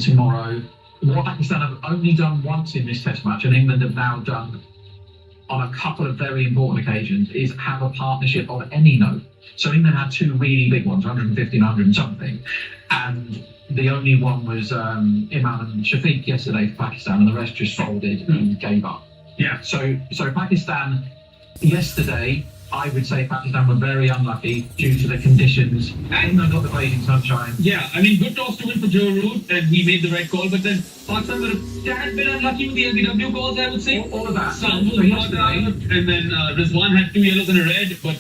tomorrow. What Pakistan have only done once in this Test match, and England have now done on a couple of very important occasions, is have a partnership of any note. So England had two really big ones, 150 and 100 and something, and the only one was Imran and Shafiq yesterday for Pakistan, and the rest just folded and gave up. Yeah. So Pakistan yesterday, I would say Pakistan were very unlucky due to the conditions. England got the blazing sunshine. Yeah, I mean, good toss to win for Joe Root, and he made the right call, but then Pakistan were a tad bit unlucky with the LBW calls, I would say. All of that. Some was brought out, and then Rizwan had 2 yellows and a red, but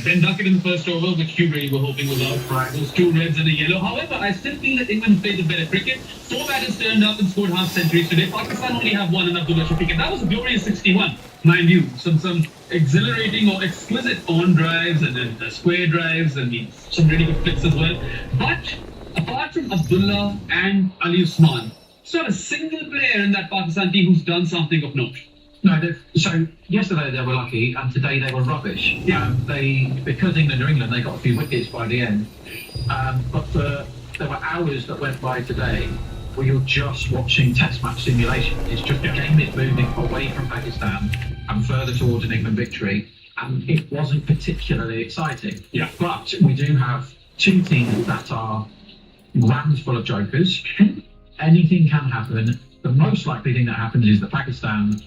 Ben Duckett in the first over, which you really were hoping was out. Right. Those 2 reds and a yellow. However, I still feel that England played a better cricket. 4 batters turned up and scored half centuries today. Pakistan only have 1 in Abdullah Shafiq, and that was a glorious 61, mind you. Some exhilarating or exquisite on drives and then square drives and some really good flicks as well. But apart from Abdullah and Ali Usman, it's not a single player in that Pakistan team who's done something of note. No, so yesterday they were lucky, and today they were rubbish. Yeah. Because England are England, they got a few wickets by the end. But there were hours that went by today where you're just watching Test match simulation. It's just the game is moving away from Pakistan and further towards an England victory, and it wasn't particularly exciting. Yeah. But we do have 2 teams that are rams full of jokers. Anything can happen. The most likely thing that happens is that Pakistan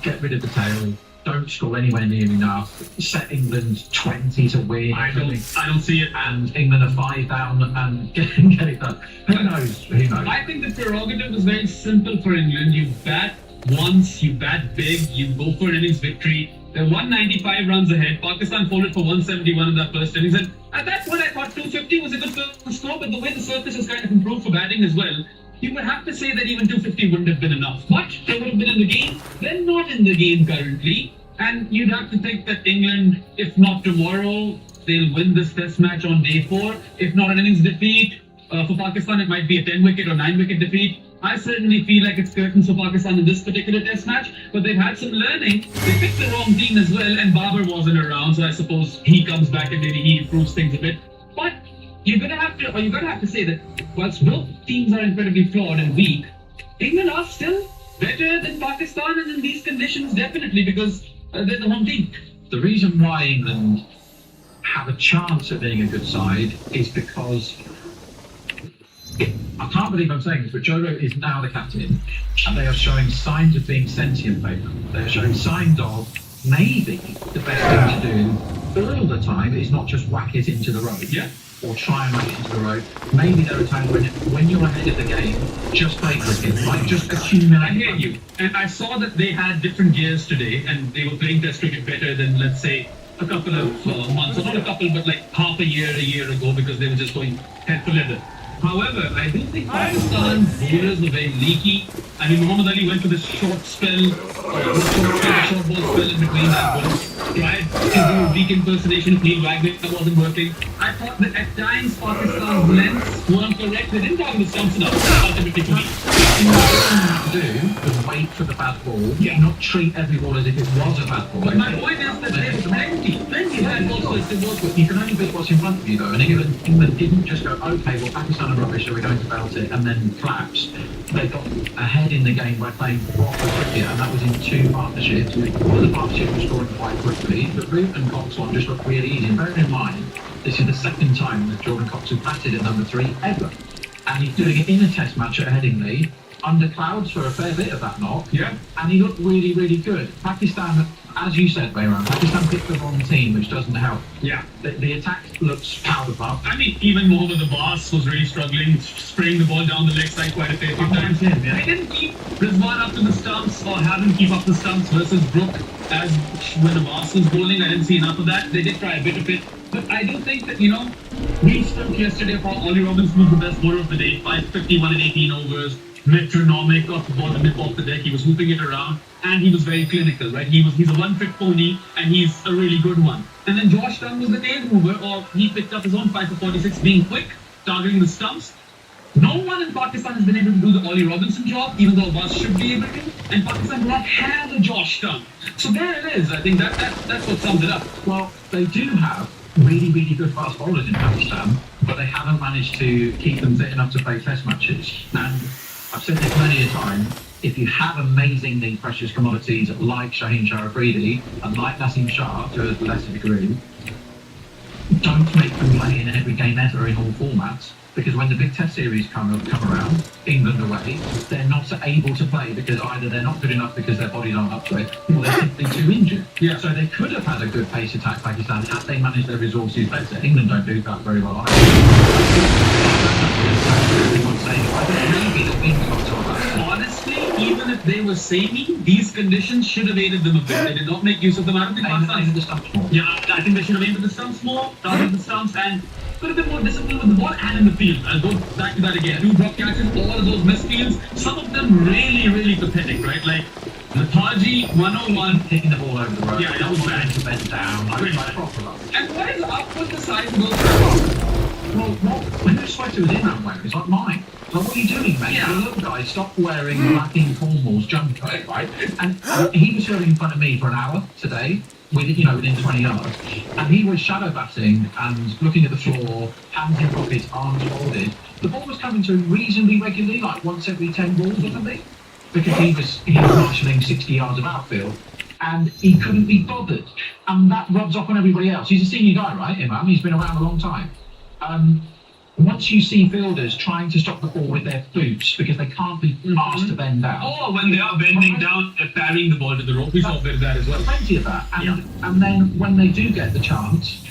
get rid of the tail, don't score anywhere near enough, set England 20 to win. I don't see it. And England are 5 down and get it done. Who knows? Who knows? I think the prerogative is very simple for England. You bat once, you bat big, you go for an innings victory. They're 195 runs ahead. Pakistan folded for 171 in that first innings. And at that point, I thought 250 was a good first score, but the way the surface has kind of improved for batting as well, you would have to say that even 250 wouldn't have been enough. But they would have been in the game. They're not in the game currently. And you'd have to think that England, if not tomorrow, they'll win this Test match on day 4. If not an innings defeat, for Pakistan, it might be a 10-wicket or 9-wicket defeat. I certainly feel like it's curtains for Pakistan in this particular Test match, but they've had some learning. They picked the wrong team as well, and Babar wasn't around, so I suppose he comes back and maybe he improves things a bit. But you're gonna have to say that whilst both teams are incredibly flawed and weak, England are still better than Pakistan, and in these conditions, definitely, because they're the home team. The reason why England have a chance at being a good side is because I can't believe I'm saying this, but Joe Root is now the captain, and they are showing signs of being sentient people. They are showing signs of maybe the best thing to do all the time is not just whack it into the road. Yeah. Or try and whack it into the road. Maybe there are times when you're ahead of the game, just play cricket, like just accumulate. I hear you. And I saw that they had different gears today, and they were playing Test cricket better than, let's say, a couple of months, or not a couple, but like half a year ago, because they were just going head for leather. However, I do think Pakistan bowlers were very leaky. I mean, Muhammad Ali went for this short spell, short ball spell in between that ball. Tried to do a weak impersonation of Neil Wagner, that wasn't working. I thought that at times Pakistan's lengths weren't correct. They didn't have the stumps enough, ultimately for me. What you have to do is wait for the bad ball, not treat every ball as if it was a bad ball. But my point is that there's plenty bad balls for us to work with. You can only beat what's in front of you, though. And England didn't just go, okay, well, Pakistan are rubbish, so we're going to belt it, and then collapse. They got ahead in the game by playing proper cricket, and that was in 2 partnerships. One of the partnerships was scoring quite quickly. The Root and Cox one just looked really easy. And bearing in mind, this is the second time that Jordan Cox has batted at number 3 ever. And he's doing it in a Test match at Headingley, under clouds for a fair bit of that knock. Yeah. And he looked really, really good. Pakistan, as you said, Bayram, Pakistan picked the wrong team, which doesn't help. Yeah. The attack looks powder puff. I mean, even Mohammad Abbas was really struggling, spraying the ball down the leg side quite a fair few times. Him, yeah. They didn't keep Rizwan up to the stumps, or have him keep up the stumps versus Brook, as when Abbas was bowling. I didn't see enough of that. They did try a bit of it. But I do think that, we spoke yesterday about Ollie Robinson was the best bowler of the day, 551 in 18 overs, metronomic off the ball, the nip off the deck. He was hooping it around, and he was very clinical, right? He's a one-trick pony, and he's a really good one. And then Josh Dunn was the tail mover, or he picked up his own 5 for 46, being quick, targeting the stumps. No one in Pakistan has been able to do the Ollie Robinson job, even though Abbas should be able to, and Pakistan do not have a Josh Dunn. So there it is. I think that's what sums it up. Well, they do have really, really good fast bowlers in Pakistan, but they haven't managed to keep them fit enough to play Test matches. And I've said this many a time. If you have amazingly precious commodities like Shaheen Sharafridi and like Nassim Shah to a lesser degree, don't make them play in every game ever in all formats. Because when the big test series come around, England away, they're not able to play because either they're not good enough because their bodies aren't up to it, or they're simply too injured. Yeah. So they could have had a good pace attack Pakistan had they managed their resources better. England don't do that very well either. Everyone's saying, I think maybe the wings got to that. Honestly, even if they were samey, these conditions should have aided them a bit. They did not make use of them. I don't think Aim the stumps more. Yeah, I think they should have aimed at the stumps more, targeted the stumps, and could have been more disciplined with the ball and in the field. I'll go back to that again. 2 drop catches, all of those missed fields, some of them really, really pathetic, right? Like Lethargy 101. Hitting the ball over the road. Yeah, that was bad. To bend down. Really Like bad. proper rubbish. And what is up with the size of those? Well, whose sweater was in that way? It's like mine. Like, what are you doing, mate? Yeah. The little guy stopped wearing lacking formals jumper, right? And he was showing in front of me for an hour today, within 20 yards. And he was shadow batting and looking at the floor, hands in pockets, arms folded. The ball was coming to him reasonably regularly, like once every 10 balls or something, because he was marshalling 60 yards of outfield. And he couldn't be bothered. And that rubs off on everybody else. He's a senior guy, right, Imam? He's been around a long time. Once you see fielders trying to stop the ball with their boots because they can't be asked to bend down. Oh, when they are bending down, they're parrying the ball to the rope. We saw a bit of that as well. Plenty of that. And, Yeah. and then when they do get the chance,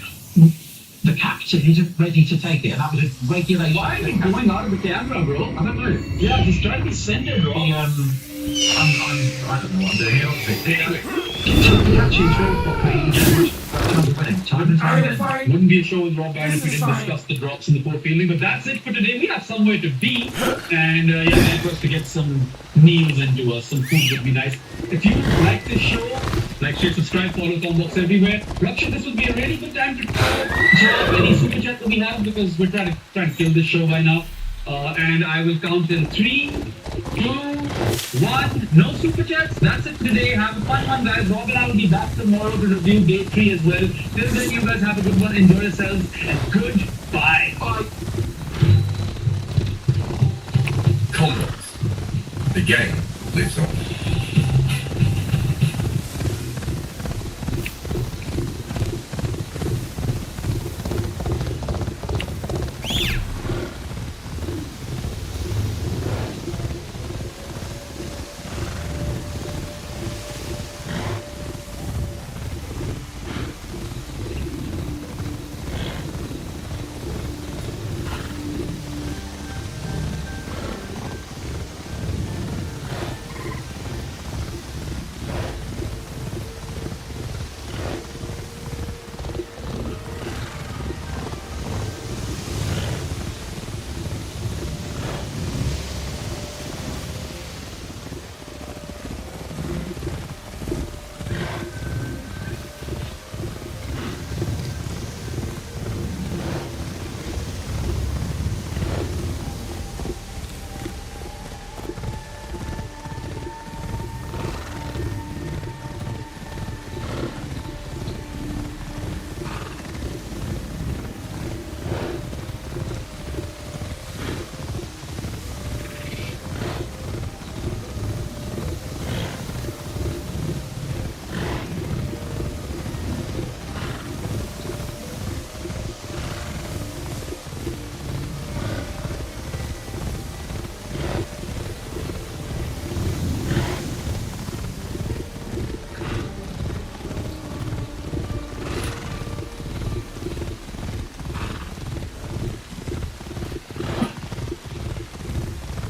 the captain isn't ready to take it. And that was a regulated Why are thing. you going out of the camera, bro? I don't know. Yeah, just try to be centered, bro. I don't know what I'm doing here. Anyway, the catches will probably time and time again. Wouldn't be a show with Rob Barron if we didn't discuss the drops in the poor fielding. But that's it for today. We have somewhere to be. And for us to get some meals into us, some food would be nice. If you like this show, like, share, subscribe, follow Combox everywhere. Raksha, this would be a really good time to show any super chat that we have because we're trying to kill this show by now. And I will count till 3, 2, 1. No super chats. That's it today. Have a fun one, guys. Rob and I will be back tomorrow to review day 3 as well. Till then, you guys have a good one. Enjoy yourselves and goodbye. Bye. Combox. The game lives on.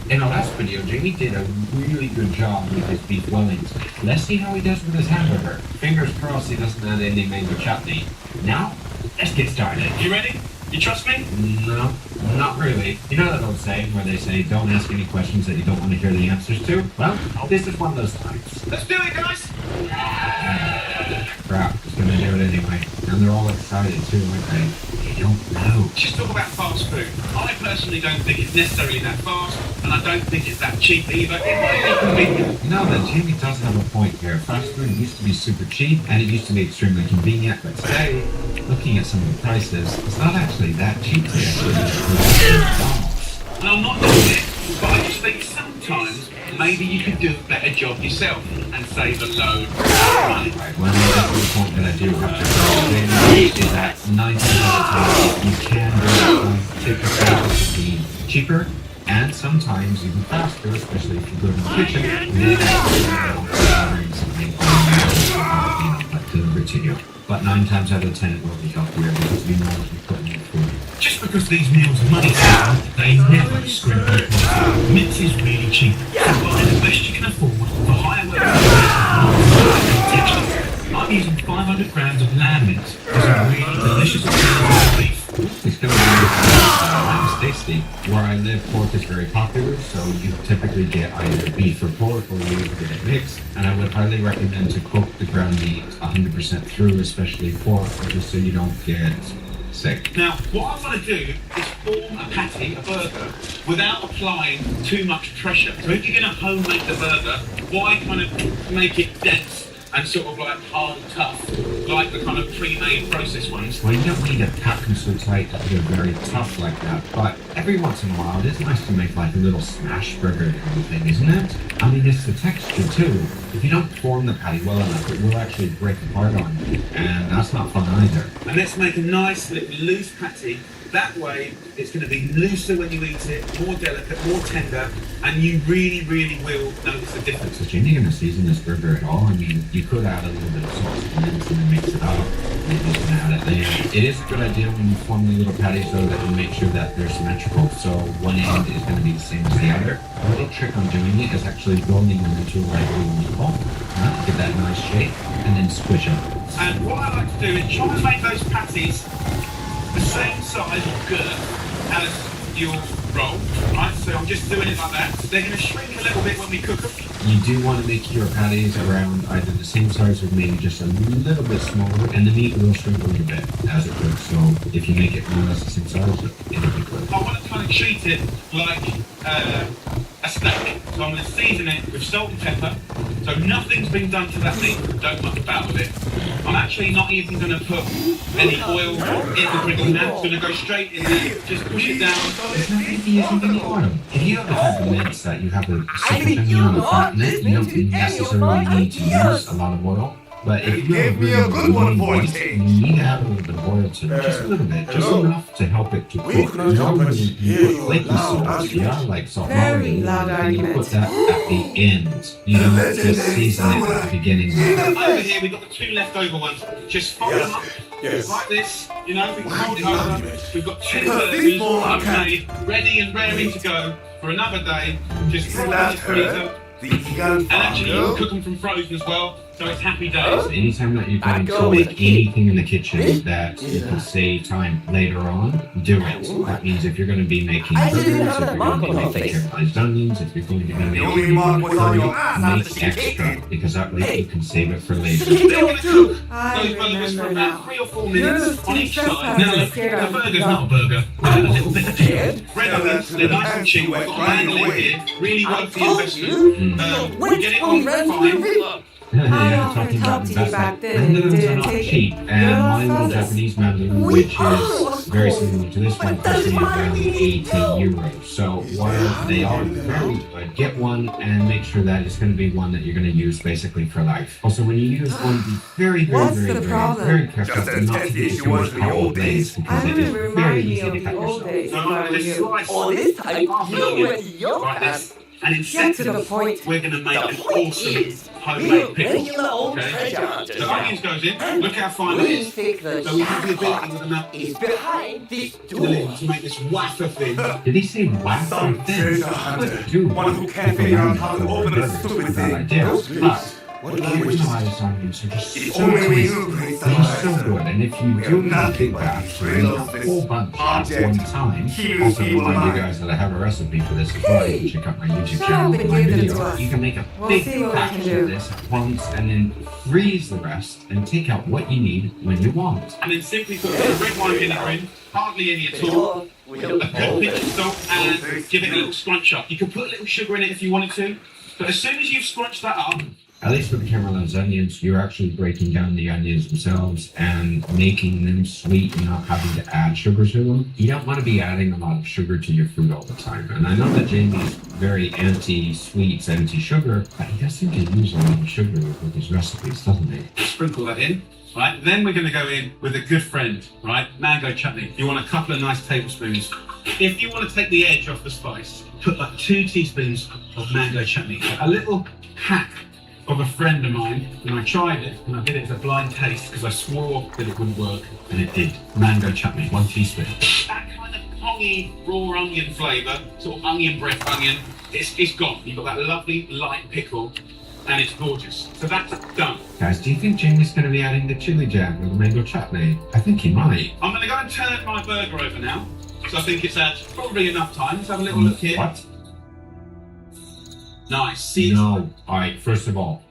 In our last video, Jamie did a really good job with his beef wellings. Let's see how he does with his hamburger. Fingers crossed he doesn't add any mango chutney. Now, let's get started. You ready? You trust me? No, not really. You know that old saying where they say, don't ask any questions that you don't want to hear the answers to? Well, this is one of those times. Let's do it, guys. Crap, just gonna do it anyway. And they're all excited too, aren't they? They don't know. Just talk about fast food. I personally don't think it's necessarily that fast, and I don't think it's that cheap either. It might be convenient. You know that Jamie does have a point here. Fast food used to be super cheap and it used to be extremely convenient, but today, looking at some of the prices, it's not actually that cheap to actually eat food at McDonald's. And I'm not doing it But I just think sometimes maybe you could do a better job yourself and save a load of money. Right, one other point that I do have to say is that 9 times out of 10, you can take the process of being cheaper and sometimes even faster, especially if you go to the kitchen, then ordering something delivered to you. But 9 times out of 10 it will be healthier because you know what you're putting in food. Just because these meals are money saver, they never scrimp on quality. Mince is really cheap, so buy the best you can afford for higher texture. I'm using 500 grams of lamb mince. There's a really delicious alternative to beef. It's going to be tasty. Where I live, pork is very popular, so you typically get either beef or pork, or you get a mix. And I would highly recommend to cook the ground meat 100% through, especially pork, just so you don't get sick. Now, what I want to do is form a patty, a burger, without applying too much pressure. So if you're going to homemade the burger, why kind of make it dense and sort of like hard and tough, like the kind of pre-made processed ones? Well, you don't need it packed so tight that they're very tough like that, but every once in a while it is nice to make like a little smash burger kind of thing, isn't it? I mean, it's the texture too. If you don't form the patty well enough, it will actually break apart on you, and that's not fun either. And let's make a nice little loose patty. That way, it's going to be looser when you eat it, more delicate, more tender, and you really, really will notice the difference. So, Jane, are you going to season this burger at all? I mean, you could add a little bit of sauce and then mix it up. Maybe you can add it there. It is a good idea when you form the little patties, though, that you make sure that they're symmetrical. So one end is going to be the same as the other. A little trick on doing it is actually rolling them into a regular meatball. Get that nice shape, and then squish them. And what I like to do is try and make those patties the same size of girth as your roll, right? So I'm just doing it like that. They're going to shrink a little bit when we cook them. You do want to make your patties around either the same size or maybe just a little bit smaller, and the meat will shrink a little bit as it cooks. So if you make it more or less the same size, it'll be good. I want to kind of treat it like a steak. So I'm going to season it with salt and pepper. So nothing's been done to that meat. Don't muck about with it. I'm actually not even going to put any oil in the griddle now. It's going to go straight in there. Just push it down. It's not easy using any oil. If you have a type of mince that you have a sufficient amount of fat in it, you don't necessarily need to use a lot of oil. But if you have a really lean mince, you need to have a little bit of oil to it. Just a little bit. Just enough to help it to cook. Normally you put flaky salt, yeah, like salt Very and loud you argument. put that at the end. You don't just season it at the beginning. Over here, we've got the 2 leftover ones. Just fold them up like this. You know, we can fold it over. We've got 2 burgers made, ready and raring to go for another day. Just throw them in the freezer. And actually, you can cook them from frozen as well. So it's happy days. Anytime that you're going to make anything in the kitchen that you can save time later on, do it. That means if you're going to be making burgers, if you're going to be making caramelized onions, if you're going to be making curry, make extra, because that way you can save it for later. They're going to cook I those burgers for remember about now. 3 or 4 minutes on each side. Now, Now, the burger's not a burger. A little bit of chicken. Red onions, they're nice and cheap. We've got a mandolin here. Really worth the investment. We get it on fine. Yeah, talking about investment. Mandolins are not cheap, and my little Japanese mandolin, which is very similar to this one, costs me around 80 euros. So while they are very good, get one and make sure that it's going to be one that you're going to use basically for life. Also, when you use one, be very, What's the problem? very careful not to get too much power blades because I'm it is reminding very me easy of to the cut old yourself. days. So I'm going to slice All this time, half you an onion and your like hand. this. And Get instead to the point. we're going to make an awesome Is homemade pickle. regular old Okay? treasure hunters. The onions goes in. Look how fine it We is. think the So we have the ability shot with the mouth is behind this to the lid door. to make this wafer thin. Did he say whack or Some thin? treasure hunter, Dude, one who can't figure out how to open a stupid thing. idea. Those But What the language is caramelized onions are just so Only we tasty. knew great They're so supplies. good, and if you We do have a nothing big but batch, you trail eat a of this whole bunch at object. one time. Here Also, he will remind you lie. guys that I have a recipe for this as well. You can check out my YouTube Shut channel up for and my give them video. to us. You can make a We'll big see what we batch can of do. this at once, and then freeze the rest, and take out what you need when you want. And then simply put the red wine vinegar in, hardly any at all. A good pinch of salt and give it a little scrunch up. You can put a little sugar in it if you wanted to, but as soon as you've scrunched that up, At least with the caramelized onions, you're actually breaking down the onions themselves and making them sweet and not having to add sugar to them. You don't want to be adding a lot of sugar to your food all the time. And I know that Jamie's very anti-sweets, anti-sugar, but he does seem to use a lot of sugar with his recipes, doesn't he? Sprinkle that in. Right, then we're going to go in with a good friend, right? Mango chutney. You want a couple of nice tablespoons. If you want to take the edge off the spice, put like 2 teaspoons of mango chutney. A little hack of a friend of mine, and I tried it, and I did it as a blind taste because I swore that it wouldn't work, and it did. Mango chutney, 1 teaspoon. That kind of pongy raw onion flavour, sort of onion breath onion, it's gone. You've got that lovely light pickle, and it's gorgeous. So that's done. Guys, do you think Jamie's going to be adding the chili jam or the mango chutney? I think he might. I'm going to go and turn my burger over now. So I think it's at probably enough time. Let's have a little look here. What? Nice. See? No. Alright, first of all,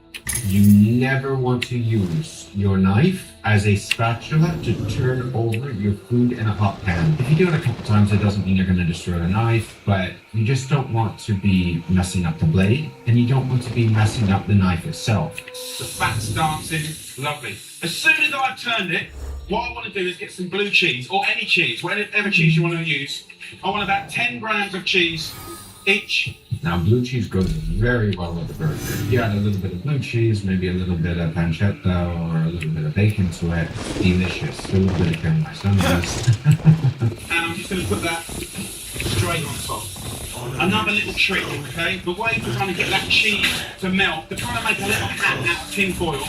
you never want to use your knife as a spatula to turn over your food in a hot pan. If you do it a couple times, it doesn't mean you're going to destroy the knife, but you just don't want to be messing up the blade, and you don't want to be messing up the knife itself. The fat's dancing. Lovely. As soon as I've turned it, what I want to do is get some blue cheese, or any cheese, whatever cheese you want to use. I want about 10 grams of cheese each. Now, blue cheese goes very well with the burger. You add a little bit of blue cheese, maybe a little bit of pancetta or a little bit of bacon to it. Delicious. A little bit of caramelized onions. And I'm just going to put that straight on top. Another little trick, okay? The way to kind of get that cheese to melt, they're trying to make a little hat out of tin foil,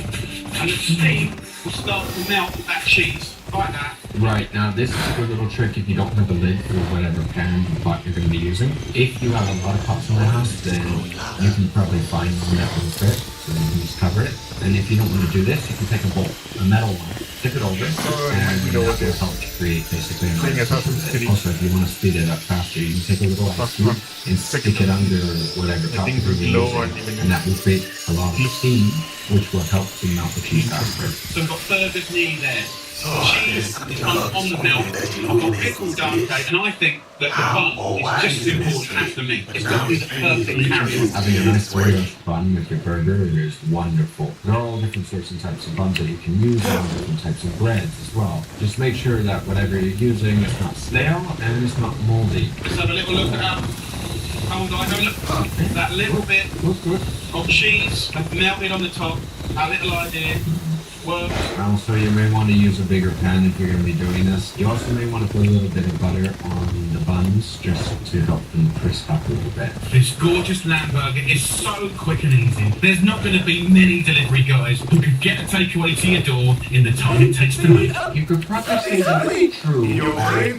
and the steam will start to melt that cheese like that. Right, now this is a good little trick if you don't have the lid for whatever pan or pot you're going to be using. If you have a lot of pots in the house, then you can probably find one that will fit, so you can just cover it. And if you don't want to do this, you can take a bowl, a metal one, tip it over, and that will help to create basically a nice surface. Also, if you want to speed it up faster, you can take a little ice cube and stick it under whatever top you're using, and that will create a lot of steam, which will help to melt the cheese faster. So we've got burger's knee there. Cheese is on the melt. I've got pickle dante, and I think that the bun is just as important as the meat. It's got to be the perfect carrier. Having a nice brioche bun with your burger is wonderful. There are all different sorts and types of buns that you can use, all different types of breads as well. Just make sure that whatever you're using is not stale and it's not moldy. Let's have a little look at that. Hold on, look. That little bit of cheese melted on the top. Our little idea works. Also, you may want to use a bigger pan if you're going to be doing this. You also may want to put a little bit of butter on the buns just to help them crisp up a little bit. This gorgeous lamb burger is so quick and easy. There's not going to be many delivery guys who could get a takeaway to your door in the time it takes to make. You could probably say that's true,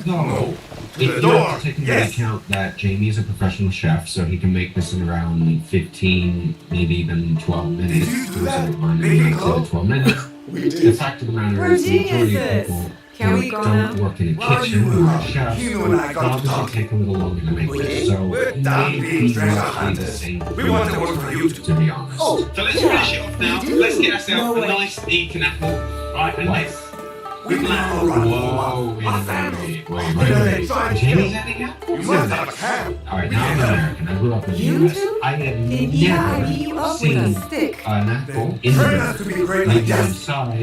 though. If you have to take into account that Jamie is a professional chef, so he can make this in around 15, maybe even 12 minutes. So mine 12 minutes. The fact of the matter is, the majority of people who don't work in a kitchen or are chefs will obviously take a little longer to make this. So it may be roughly the same, to be honest. So let's finish it off now. Let's get ourselves a nice Eton apple, right? And let's. Whoa, wait. Jamie's adding apples? Alright, now I'm American. I grew up in the US. I had never seen an apple in the like inside,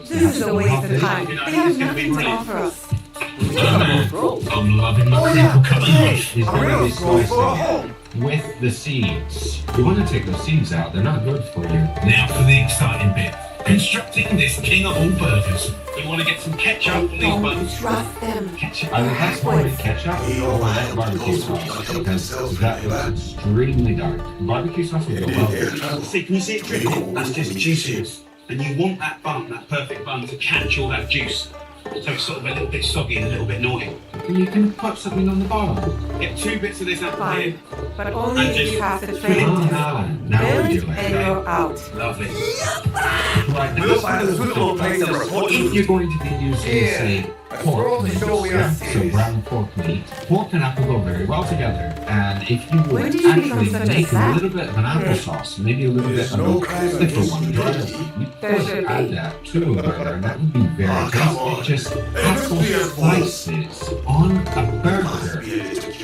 This is a waste of time. You know, They it's have going to be nothing to brilliant. offer us. I'm loving my crinkle cut knife. He's going to be slicing it with the seeds. You want to take those seeds out. They're not good for you. Now for the exciting bit. Constructing this king of all burgers. We want to get some ketchup on these Don't buns. trust them. Ketchup. I would have homemade ketchup or that barbecue sauce because that looks extremely dark. Barbecue sauce will go well. See, can you see it dripping? That's just juiciness. And you want that bun, that perfect bun, to catch all that juice. So it's sort of a little bit soggy and a little bit naughty. You can put something on the bottom. Get 2 bits of this apple here. Fine. But only if you pass the training Oh, test. now Build we it do and it. you're out. Lovely. Right, now this one is if you're going to be using, say, pork meat, so ground pork meat, pork and apple go very well together. And if you When would did you become actually such a make a sap? little bit of an applesauce, maybe a little bit of a stiffer one, drier one, you There could should add be. that to a burger, and that would be very tasty. Just apple slices on a burger,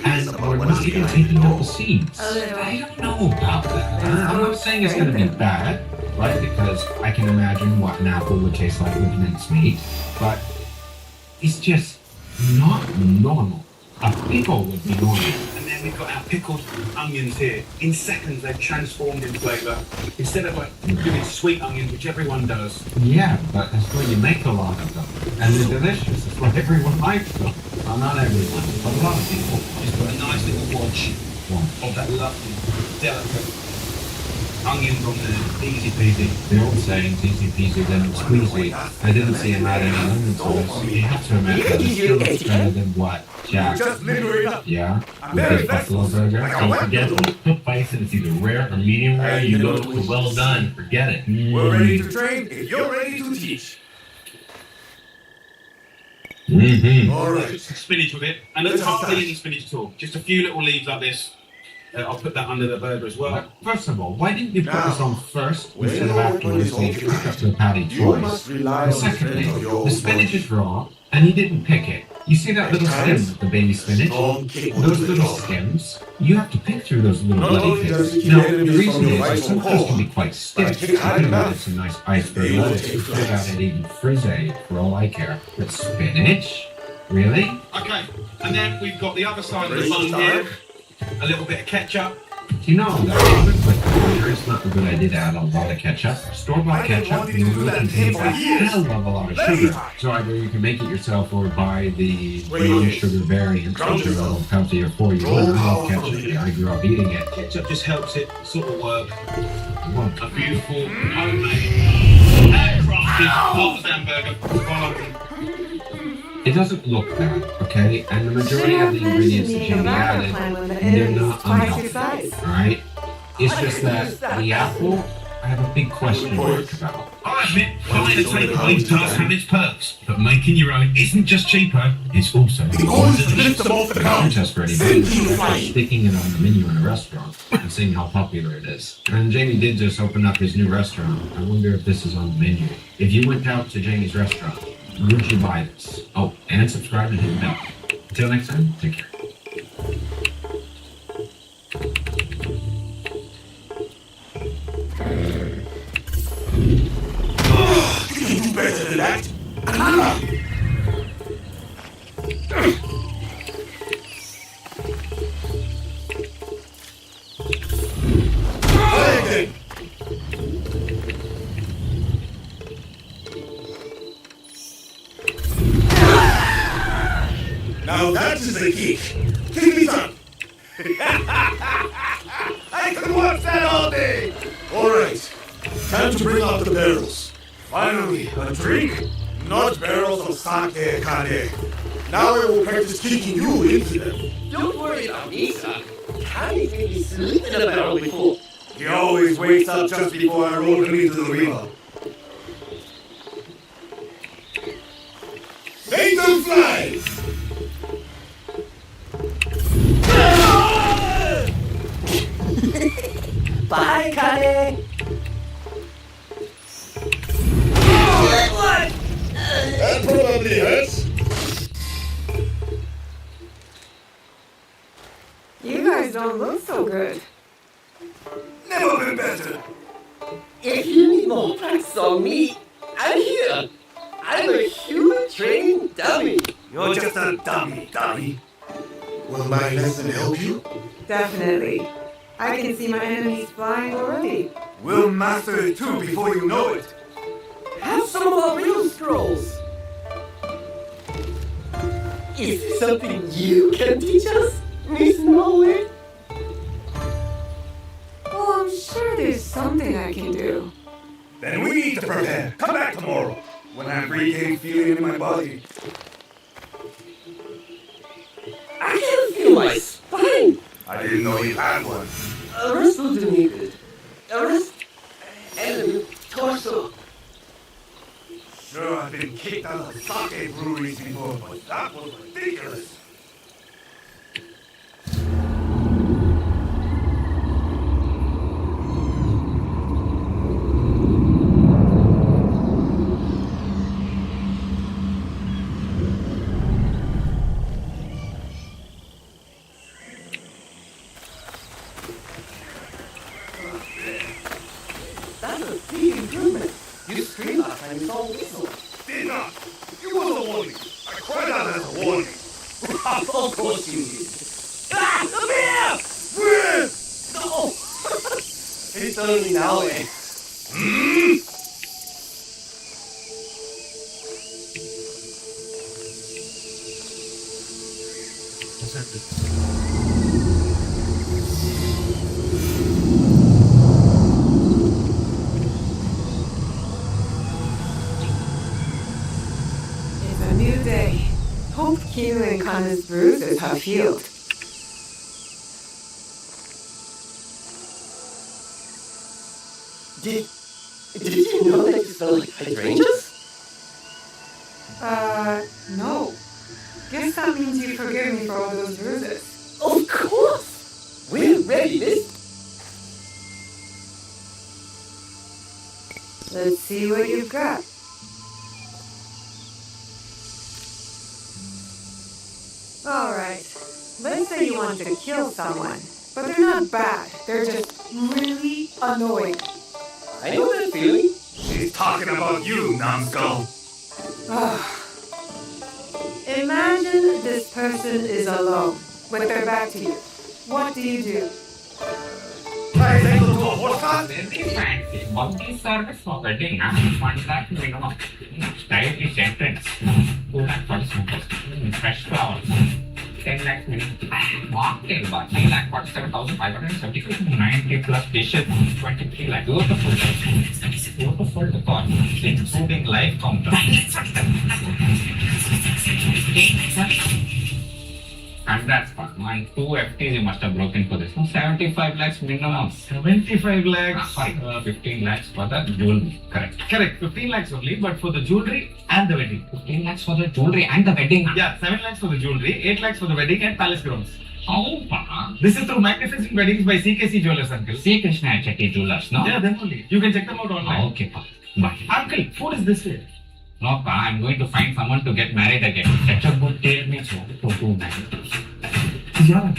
and we're not not even taking out the seeds. A little. I don't know about that. I'm not saying it's going to be bad, right? Because I can imagine what an apple would taste like with mincemeat, but it's just not normal. A pickle would be normal. And then we've got our pickled onions here. In seconds, they've transformed in flavour. Instead of doing sweet onions, which everyone does. Yeah, but that's where you make a lot of them. And they're delicious. It's what everyone likes them. Well, not everyone, but a lot of people. Just put a nice little watch of that lovely, delicate onions on there. Easy peasy. The old saying, easy peasy, lemon squeezy. I didn't see him add any lemon to it, so you have to imagine it's still better than what, Jack? Just litter it up. Yeah? I'm With very this buffalo flexible. burger? Like a Don't weapon. forget, when you cook bison, it's either rare or medium rare. You go to well done. Forget it. We're ready to train if you're ready to teach. Mm-hmm. All right. Spinach with it. And there's hardly any spinach at all. Just a few little leaves like this. I'll put that under the burger as well. First of all, why didn't you put Now, this on first when instead of your afterwards so weapon you is could cook up the occupied, patty you twice? must rely on And the secondly, strength of your the spinach body. is raw, and he didn't pick it. You see that little stem of the baby spinach? Don't kick Those to the little top. stems, you have to pick through those little Not bloody only does it things. keep Now, the enemies reason from your is that rightful some of those hole, can be quite but stiff. it takes You time can to add balance. some nice iceberg They will lettuce. take You could place. add it even frisee, for all I care. But spinach? Really? Okay, and then we've got the other side of the Ready to bun start? here. A little bit of ketchup. Do you know that with the burger, it's not a good idea to add a lot of ketchup. Store-bought I've been ketchup wanting to do that contains for a years. hell of a lot of Let me sugar. try. So either you can make it yourself or buy the Wait. no sugar variant, Count which are a yourself. little healthier for you. I Roll love powerful. ketchup. Yeah, I grew up eating it. Ketchup just helps it sort of work. Well, A beautiful, homemade, handcrafted Parmesan burger. Follow me. it doesn't look bad, okay? And the majority of the ingredients that Jamie added, they're not unhealthy, alright? It's just that the apple, I have a big question mark about. I admit, buying a takeaway does have its perks, but making your own isn't just cheaper, it's also more Always delicious. lift them off the I'm ground. just ready to sticking it on the menu in a restaurant and seeing how popular it is. And Jamie did just open up his new restaurant. I wonder if this is on the menu. If you went out to Jamie's restaurant, would you buy this? Oh, and subscribe and hit the bell. Until next time, take care. You can do better than that. Try again. Now that is a kick. Kick me done. I can watch that all day. All right. Time to bring out the barrels. Finally, a drink, not barrels of sake kane. Now I will practice kicking you into them. Don't worry about me, son. Kani made me sleep in a barrel before. He always wakes up just before I roll him into the river. Make them fly! Bye, Kane. That probably hurts. You guys don't look so good. Never been better. If you need more practice on me, I'm here. I'm a human training dummy. You're just a dummy. Will my lesson help you? Definitely. I can see my enemies flying already. We'll master it too before you know it. Have some of our real scrolls. Is there something you can teach us, Miss Norwood? Oh, I'm sure there's something I can do. Then we need to prepare. Come back tomorrow when I've regained feeling in my body. I can feel my spine. I didn't know you had one. A rest will do me good. A rest and a new torso. Sure, I've been kicked out of sake breweries before, but that was ridiculous. big improvement. You screamed last time you saw Weasel. Did not. It was a warning. I cried out as a warning. Of course you did. Ah! Come here! Where? No! It's only now, eh? It's a new day. Hope Q and Connor's bruises have healed. Did you know that you smell like hydrangeas? No. Guess that means you forgive me for all those bruises. Of course! We're ready, miss. Let's see what you've got. Alright. Let's say you want to kill someone, but they're not bad. They're just really annoying. I know that feeling. She's talking about you, numbskull. Imagine this person is alone, with their back to you. What do you do? Try to go to a horse cart? Very fancy. Multi-service for wedding. 1 lakh minimum. Stylish entrance. 2 lakh for smokers. Fresh flowers. 10 lakh minimum. Mocktail bar. 3 lakh 47,572. 90 plus dishes. 23 lakh. Beautiful. Beautiful decor. Including live counter. Congrats, Pat. My 2 FTs you must have broken for this. No, 75 lakhs minimum. 75 lakhs. Sorry, 15 lakhs for the jewelry. Correct. Correct, 15 lakhs only, but for the jewelry and the wedding. 15 lakhs for the jewelry and the wedding. Yeah, 7 lakhs for the jewelry, 8 lakhs for the wedding and palace grounds. How, Pa? This is through Magnificent Weddings by CKC Jewelers, uncle. C. Krishna and Chetty Jewelers, no? Yeah, then only. You can check them out online. Okay, Pa. Bye. Uncle, food is this way. No, Pa, I'm going to find someone to get married again. Such a good tale means to do married. Yeah.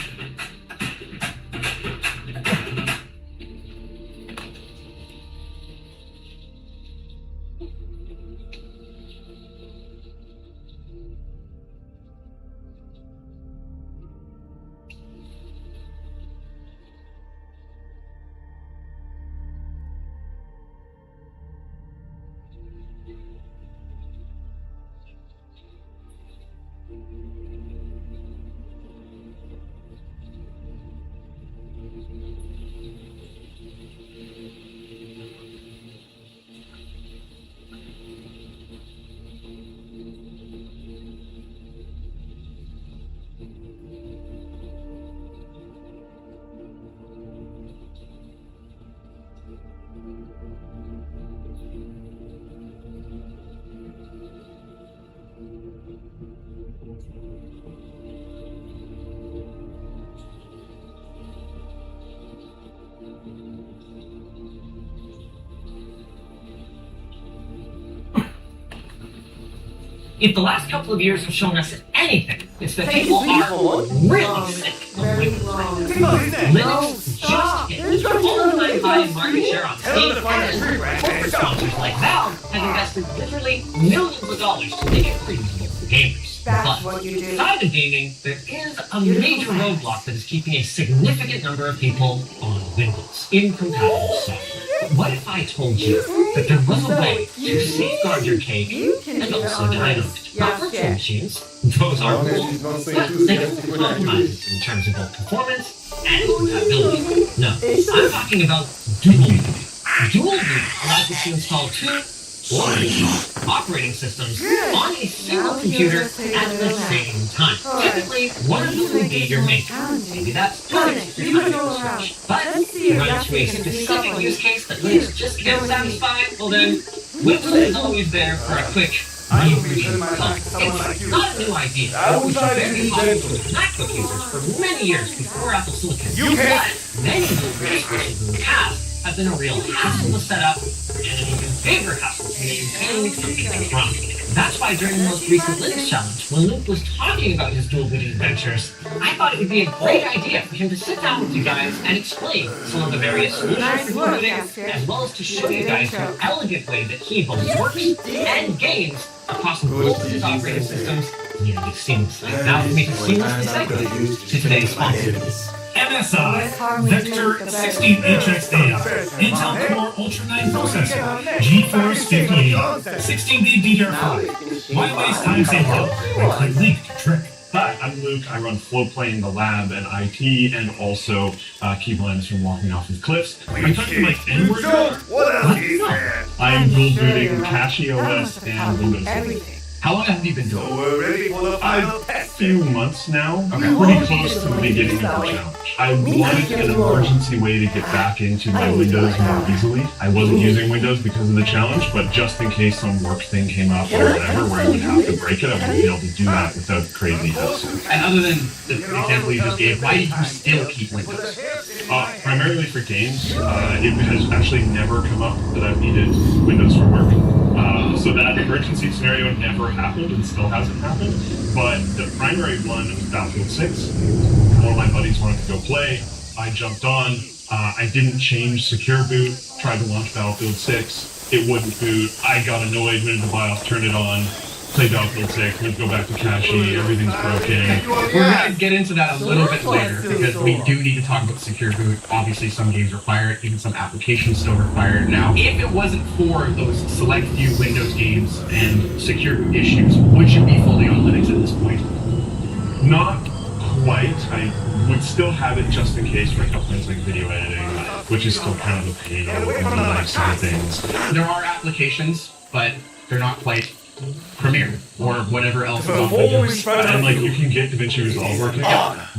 If the last couple of years have shown us anything, it's that Take people three are for really sick. Very long. Linux just hit the all-time high in market share on Tell them Steam. to find a free brand and Sponsors like Valve have invested literally millions of dollars to make it reasonable for gamers. That's But what you do. aside of gaming, there is a major roadblock that is keeping a significant number of people on Windows incompatible software. What if I told you that there was a way to safeguard your cake You can and do it also on dynamite? this. Not Yeah, virtual yeah. machines. Those are cool. But they don't compromise in terms of both performance and compatibility. No, I'm talking about dual boot. Dual boot allows you to install 2 or 3 operating systems on a single computer at the same time. Typically, one of them would be your main. Maybe that's Linux or Windows. But run into a specific use case that Linux just can't satisfy, well then, Windows is always there for a quick it's not a new idea. It was very popular with MacBook users for many years before Apple Silicon. But many users, especially in the past, have been a real hassle to set up, and an even bigger hassle to maintain if something goes wrong. That's why during the most recent Linux challenge, when Luke was talking about his dual booting adventures, I thought it would be a great idea for him to sit down with you guys and explain some of the various solutions Nice for dual work, booting, Astrid. as well as to show you guys the elegant way that he both works and games across both of his operating systems nearly seamlessly. Now let me seamlessly segue to today's sponsor. MSI Vector 16HX data, Intel Core Ultra 9 processor, GeForce 58, 16-gig DDR5. Why waste time save up? Click link to trick. Hi, I'm Luke. I run Flowplane, the lab, and IT, and also keep lines from walking off of cliffs. Are you talking like N-word? What else is there? I am dual booting Cache OS and Windows 7. Everything. How long have you been doing? So we're ready for the final A test. few months now. Pretty close to the beginning of the challenge. I wanted an emergency way to get back into my Windows more easily. I wasn't using Windows because of the challenge, but just in case some work thing came up or whatever where I would have to break it, I would be able to do that without crazy hassle. And other than the example you just gave, why do you still keep Windows? Primarily for games. It has actually never come up that I've needed Windows for work. So that emergency scenario never happened and still hasn't happened. But the primary one was Battlefield 6. One of my buddies wanted to go play. I jumped on. I didn't change secure boot. Tried to launch Battlefield 6. It wouldn't boot. I got annoyed, went into BIOS, turned it on. Play Battlefield 6, let's go back to Cache, everything's broken. We're going to get into that a little bit later because we do need to talk about secure boot. Obviously, some games require it, even some applications still require it now. If it wasn't for those select few Windows games and secure boot issues, would you be fully on Linux at this point? Not quite. I would still have it just in case for a couple things like video editing, which is still kind of a pain on the life side of things. There are applications, but they're not quite Premiere or whatever else is on Holy Windows. crap. And like you can get DaVinci Resolve working,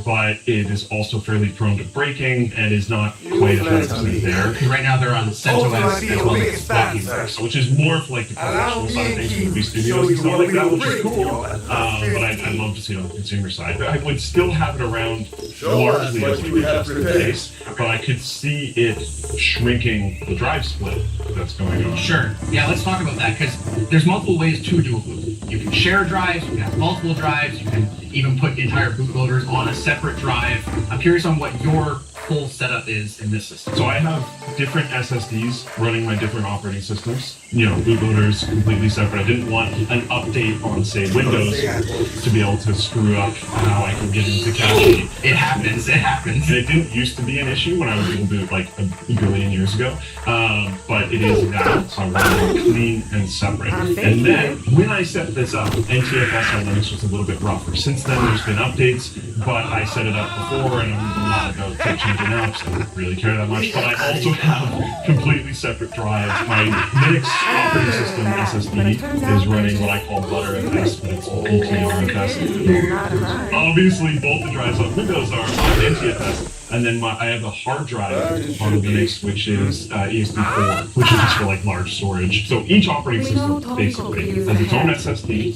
but it is also fairly prone to breaking and is not quite 100% there. Right now they're on CentOS as well as Floppy. Which is more for like the professional side of things, movie studios and stuff like that, which is cool. But I'd love to see it on the consumer side. But I would still have it around largely as like just in case. But I could see it shrinking the drive split that's going on. Sure. Yeah, let's talk about that because there's multiple ways to dual boot. You can share drives, you can have multiple drives, you can even put entire bootloaders on a separate drive. I'm curious on what your full setup is in this system. So I have different SSDs running my different operating systems. You know, bootloaders completely separate. I didn't want an update on, say, Windows to be able to screw up how I can get into Cache. It happens. And it didn't used to be an issue when I was able to boot like a billion years ago, but it is now. So I want it clean and separate. And then when I set this up, NTFS on Linux was a little bit rougher. Since then, there's been updates, but I set it up before, and I'm not about to change it up, so I don't really care that much. But I also have completely separate drives. My Linux operating system SSD is running what I call ButterFS, but it's BTRFS. Obviously, both the drives on Windows are on NTFS. And then I have a hard drive on Linux, which is ESP4, which is just for like large storage. So each operating system basically has its own SSD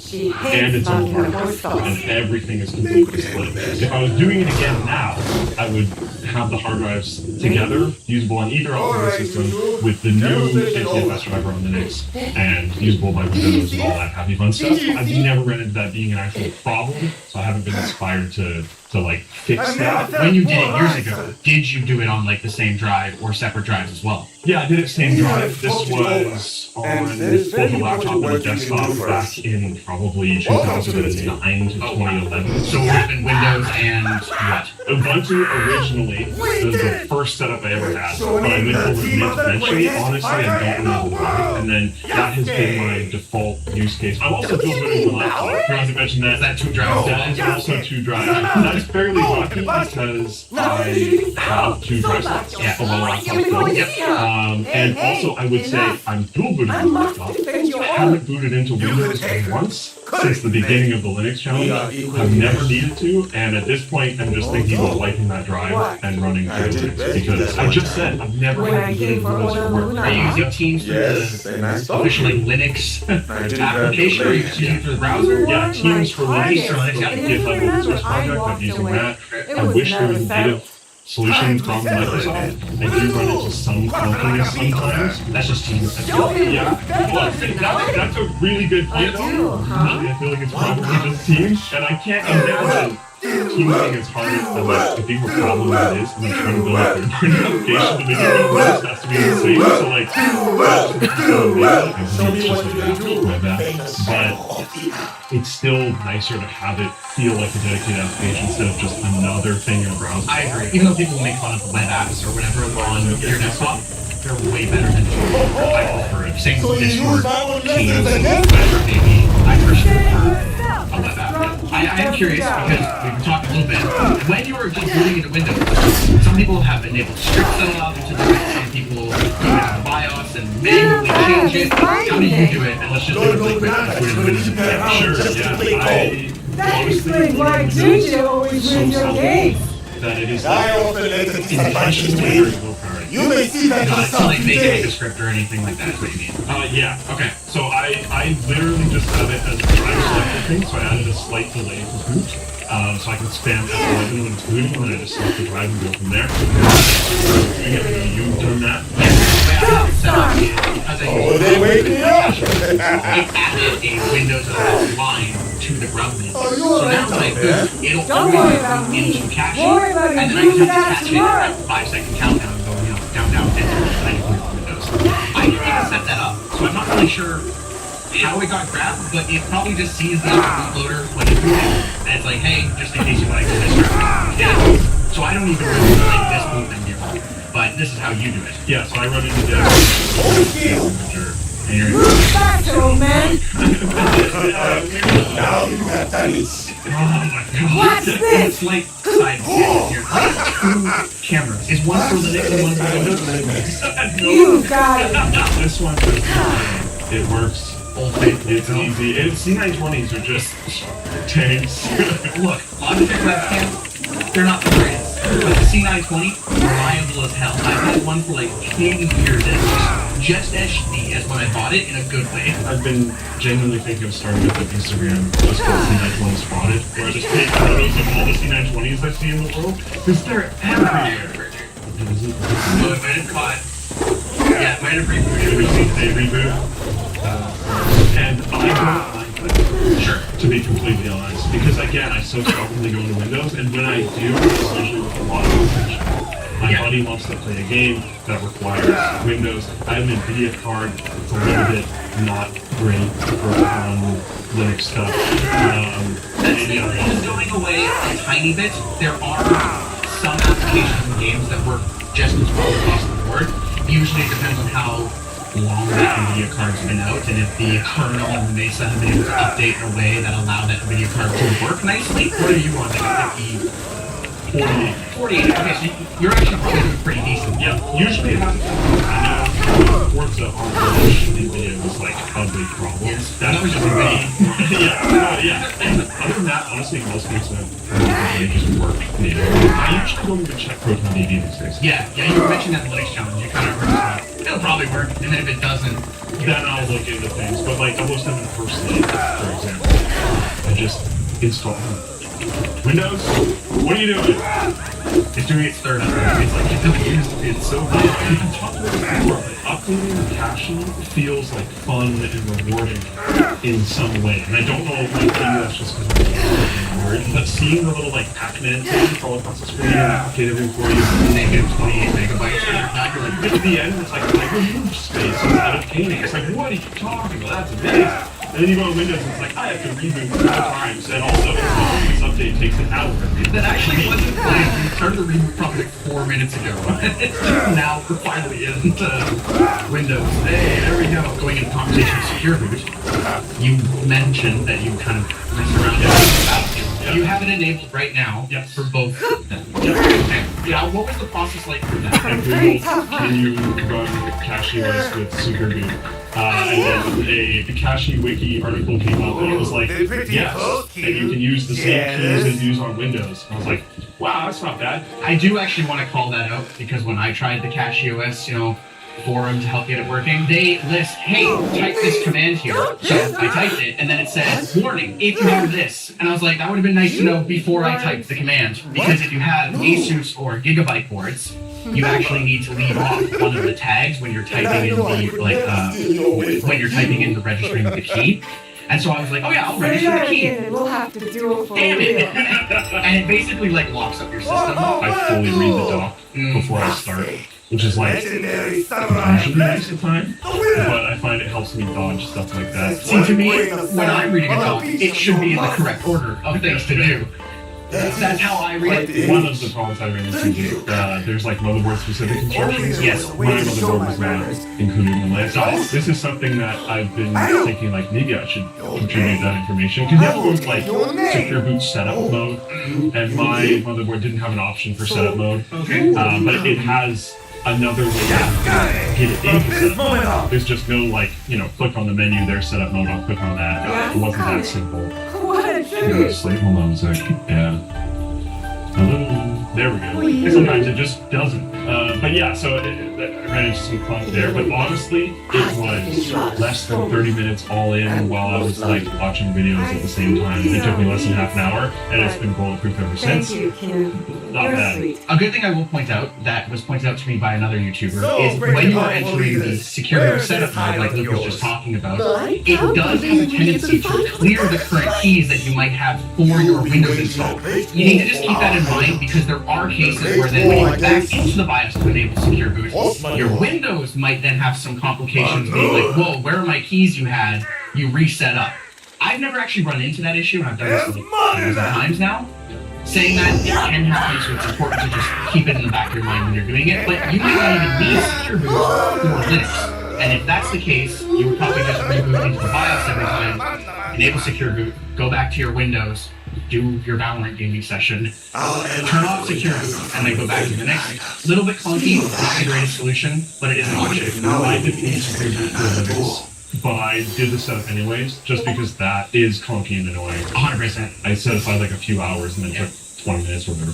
and its own hard drive, and everything is completely split. If I was doing it again now, I would have the hard drives together, usable on either operating system, with the new NTFS driver on Linux, and usable by Windows and all that happy fun stuff. I've never run into that being an actual problem, so I haven't been inspired to like fix that. When you did it years ago, did you do it on like the same drive or separate drives as well? Yeah, I did it same drive. This was on both a laptop and a desktop back in probably 2009 to 2011. So it would have been Windows and what? Ubuntu originally was the first setup I ever had, but I went over to Mint eventually. Honestly, I don't know why. And then that has been my default use case. I'm also dual booting my laptop. I forgot to mention that. Is that 2 drives? That is also 2 drives. That's fairly lucky because I have 2 drive slots on my laptop. And also, I would say I'm dual booting my laptop. I haven't booted into Windows once since the beginning of the Linux challenge. I've never needed to, and at this point, I'm just thinking about wiping that drive and running through Linux because I just said I've never had to get Windows for work. Are you using Teams for the official like, Linux application, or are you using it for the browser? Yeah, Teams for Linux. GitHub open source project. I'm using that. I wish there was a native solution from Microsoft, I do run into some clunkiness sometimes. That's just team. Yeah, well, that's a really good point though. I feel like it's probably just team, and I can't imagine team thing is harder than like the bigger problem that is, and like trying to build a third-party application to make it work has to be insane. So like, but it's still nicer to have it feel like a dedicated application instead of just another thing in a browser. I agree. Even though people make fun of the web apps or whatever on your desktop, they're way better than I prefer it. Same with Discord, Teams, whatever it may be. I personally prefer a web app. I am curious because we've been talking a little bit. When you were just booting into Windows, some people have enabled scripts set up to do it. Some people go into the BIOS and manually change it. How do you do it? And let's just do it really quick. Sure, yeah. That explains why JJ always wins your games. That it is I often let the dispatches win. You may see that It's not like making a script or anything like that, is what you mean. Yeah. Okay. So I literally just have it as a driver selector thing, so I added a slight delay for boot. So I can spam F11 when it's booting, and I just select the drive and go from there. You've done that? Oh, they wake me up! It added a Windows 11 line to the ground menu. So now when I boot, it'll go into cache, and then I can catch it at 5-second countdown and go, down, and I can boot Windows. I didn't even set that up, so I'm not really sure how it got grabbed, but it probably just sees the bootloader when it's booting, and it's like, hey, just in case you want to get this graphic. Yeah. So I don't even really like this boot menu, but this is how you do it. Yeah, so I run into this. Move faster, old man! Now you have done it. Oh my god. What's this? It's like side here. Two cameras. Is one for the next and one for the other? You got it! This one, it works. It's easy. And C920s are just tanks. Look, Logitech webcams, they're not the greatest. But the C920, reliable as hell. I've had one for like 10 years and just as shitty as when I bought it in a good way. I've been genuinely thinking of starting up an Instagram just called C920 Spotted, where I just take photos of all the C920s I see in the world, because they're everywhere. Oh, it might have caught. Yeah, it might have rebooted. They reboot. And I don't like it, sure, to be completely honest, because again, I so strongly go into Windows, and when I do, it's usually with a lot of attention. My buddy wants to play a game that requires Windows. I have an NVIDIA card. It's a little bit not great for Linux stuff. That's is going away a tiny bit. There are some applications and games that work just as well across the board. Usually it depends on how long that NVIDIA card's been out, and if the kernel and Mesa have been able to update in a way that allow that NVIDIA card to work nicely. What are you on, like a 50? 48. Okay, so you're actually probably doing pretty decent. Yeah, usually it happens. Forza on NVIDIA was like a big problem. Yes, that was just NVIDIA. Yeah. And other than that, honestly, most things they just work. I usually don't even check Proton DB these days. Yeah, you mentioned that Linux challenge. You kind of heard it'll probably work, and then if it doesn't, then I'll look into things. But like almost in the first day, for example, I just install Windows. What are you doing? It's doing its third upgrade. It's like it's so good. You can talk about it before, but updating the caching feels like fun and rewarding in some way. And I don't know if maybe that's just because I'm word, but seeing the little like Pac-Man thing crawl across the screen and update everything for you, negative 28 megabytes. At the end, it's like remove space instead of gaming. It's like, what are you talking about? That's amazing. And then you go to Windows and it's like, I have to reboot 4 times, and also this update takes an hour. That actually wasn't planned. We started the reboot probably like 4 minutes ago. It's just now we're finally in Windows. Hey, there we go. Going into conversation with Secure Boot, you mentioned that you kind of messed around with Battlefield. You have it enabled right now for both of them. Okay. Yeah, what was the process like for that? And Google, can you run CachyOS with Secure Boot? And then a Cache Wiki article came out and it was like, yes, and you can use the same keys as use on Windows. I was like, wow, that's not bad. I do actually want to call that out because when I tried the CachyOS, forum to help get it working, they list, hey, type this command here. So I typed it, and then it says, warning, if you have this. And I was like, that would have been nice to know before I typed the command. Because if you have Asus or Gigabyte boards, you actually need to leave off one of the tags when you're typing in when you're typing in the registering of the key. And so I was like, oh yeah, I'll register the key. We'll have to do it for Damn it! real. And it basically like locks up your system. I fully read the doc before I start, which is like usually nice to time, but I find it helps me dodge stuff like that. See, to me, when I'm reading a doc, it should be in the correct order of things to do. That's how I read it. One of the problems I ran into, there's like motherboard specific instructions. Yes. My motherboard was not included in the list. So this is something that I've been thinking like maybe I should contribute that information. Because that was like secure boot setup mode, and my motherboard didn't have an option for setup mode. But it has another way to get it into setup mode. There's just no like, click on the menu, there's setup mode, I'll click on that. It wasn't that simple. What a treat. Hold on a second. Yeah. Hello. There we go. And sometimes it just doesn't. But yeah, so I ran into some fun there. But honestly, it was less than 30 minutes all in while I was like watching videos at the same time. It took me less than half an hour, and it's been bulletproof ever since. Thank you, Kim. Not You're bad. sweet. A good thing I will point out that was pointed out to me by another YouTuber is when you are entering the secure setup mode, like Luke was just talking about, it does have a tendency to clear the current keys that you might have for your Windows install. You need to just keep that in mind because there are cases where then when you go back into the BIOS to enable secure boot, your Windows might then have some complications being like, whoa, where are my keys you had? You reset up. I've never actually run into that issue, and I've done this like hundreds of times now. Saying that it can happen, so it's important to just keep it in the back of your mind when you're doing it. But you might not even need secure boot for Linux. And if that's the case, you would probably just reboot into the BIOS every time, enable secure boot, go back to your Windows, do your Valorant gaming session, turn off secure boot, and then go back to the next. Little bit clunky, not the greatest solution, but it is an option. I didn't need secure boot for Linux, but I did the setup anyways, just because that is clunky and annoying. 100%. I set aside like a few hours and then took 20 minutes or whatever.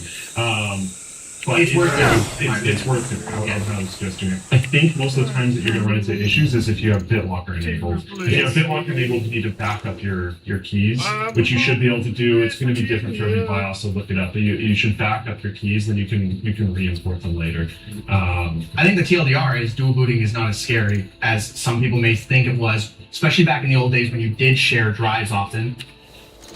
But It's worth it. It's worth it. I would suggest doing it. I think most of the times that you're going to run into issues is if you have BitLocker enabled. If you have BitLocker enabled, you need to back up your keys, which you should be able to do. It's going to be different for every BIOS, so look it up. But you should back up your keys, then you can re-import them later. I think the TLDR is dual booting is not as scary as some people may think it was, especially back in the old days when you did share drives often.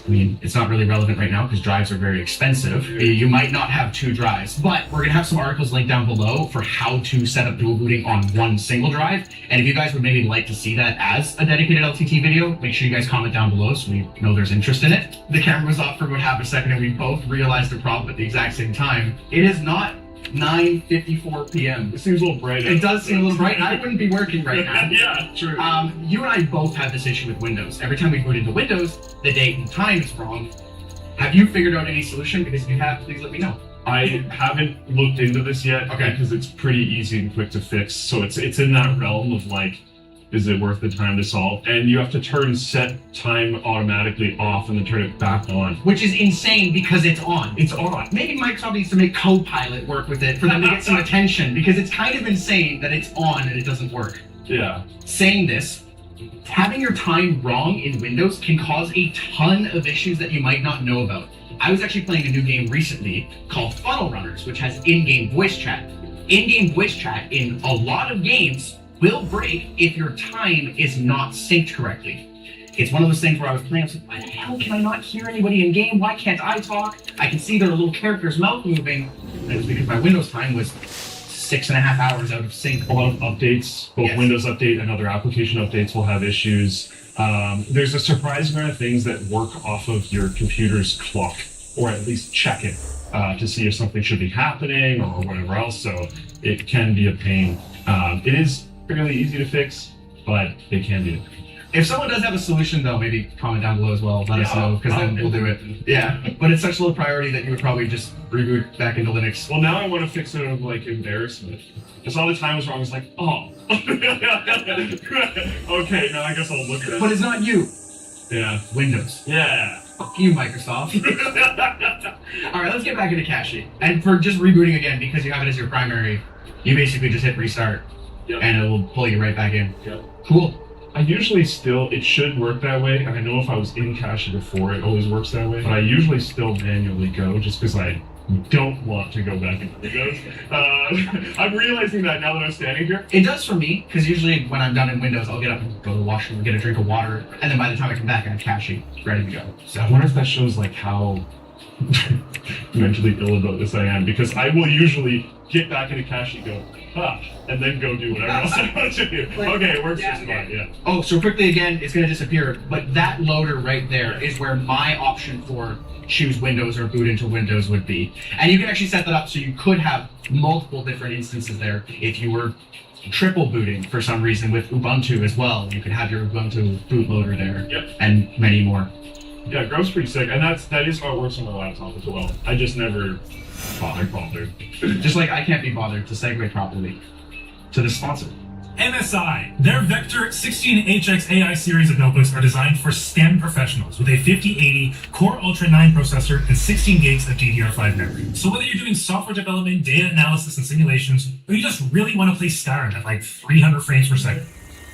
I mean, it's not really relevant right now because drives are very expensive. You might not have two drives, but we're going to have some articles linked down below for how to set up dual booting on one single drive. And if you guys would maybe like to see that as a dedicated LTT video, make sure you guys comment down below so we know there's interest in it. The camera was off for about half a second and we both realized the problem at the exact same time. It is not 9:54 p.m. It seems a little bright. It does seem a little bright. I wouldn't be working right now. Yeah, true. You and I both have this issue with Windows. Every time we boot into Windows, the date and time is wrong. Have you figured out any solution? Because if you have, please let me know. I haven't looked into this yet because it's pretty easy and quick to fix. So it's in that realm of like, is it worth the time to solve? And you have to turn set time automatically off and then turn it back on. Which is insane because it's on. It's on. Maybe Microsoft needs to make Copilot work with it for them to get some attention because it's kind of insane that it's on and it doesn't work. Yeah. Saying this, having your time wrong in Windows can cause a ton of issues that you might not know about. I was actually playing a new game recently called Funnel Runners, which has in-game voice chat. In-game voice chat in a lot of games will break if your time is not synced correctly. It's one of those things where I was playing, I was like, why the hell can I not hear anybody in game? Why can't I talk? I can see their little character's mouth moving. And it was because my Windows time was 6.5 hours out of sync. A lot of updates, both Windows Update and other application updates will have issues. There's a surprising amount of things that work off of your computer's clock, or at least check it to see if something should be happening or whatever else. So it can be a pain. It is fairly easy to fix, but they can be. If someone does have a solution, though, maybe comment down below as well. Let us know, because then we'll do it. Yeah, but it's such low priority that you would probably just reboot back into Linux. Well, now I want to fix it out of, like, embarrassment. Because all the time was wrong. It's like, oh. Okay, now I guess I'll look at it. But it's not you. Yeah. Windows. Yeah. Fuck you, Microsoft. All right, let's get back into caching. And for just rebooting again, because you have it as your primary, you basically just hit restart. and it will pull you right back in. Yeah. Cool. I usually still, it should work that way, and I know if I was in cache before, it always works that way, but I usually still manually go just because I don't want to go back into Windows. I'm realizing that now that I'm standing here. It does for me, because usually when I'm done in Windows, I'll get up and go to the washroom, get a drink of water, and then by the time I come back, I have cache ready to go. So I wonder if that shows like how mentally ill about this I am, because I will usually get back into cache and go, and then go do whatever else I want to do. Okay, it works just fine, yeah. Oh, so quickly again, it's going to disappear, but that loader right there is where my option for choose Windows or boot into Windows would be. And you can actually set that up so you could have multiple different instances there. If you were triple booting for some reason with Ubuntu as well, you could have your Ubuntu bootloader there. Yep. And many more. Yeah, Grove's pretty sick, and that is how it works on my laptop as well. I just never bothered. Just like I can't be bothered to segue properly to the sponsor. MSI. Their Vector 16HX AI series of notebooks are designed for STEM professionals with a 5080 Core Ultra 9 processor and 16 gigs of DDR5 memory. So whether you're doing software development, data analysis, and simulations, or you just really want to play Skyrim at like 300 frames per second,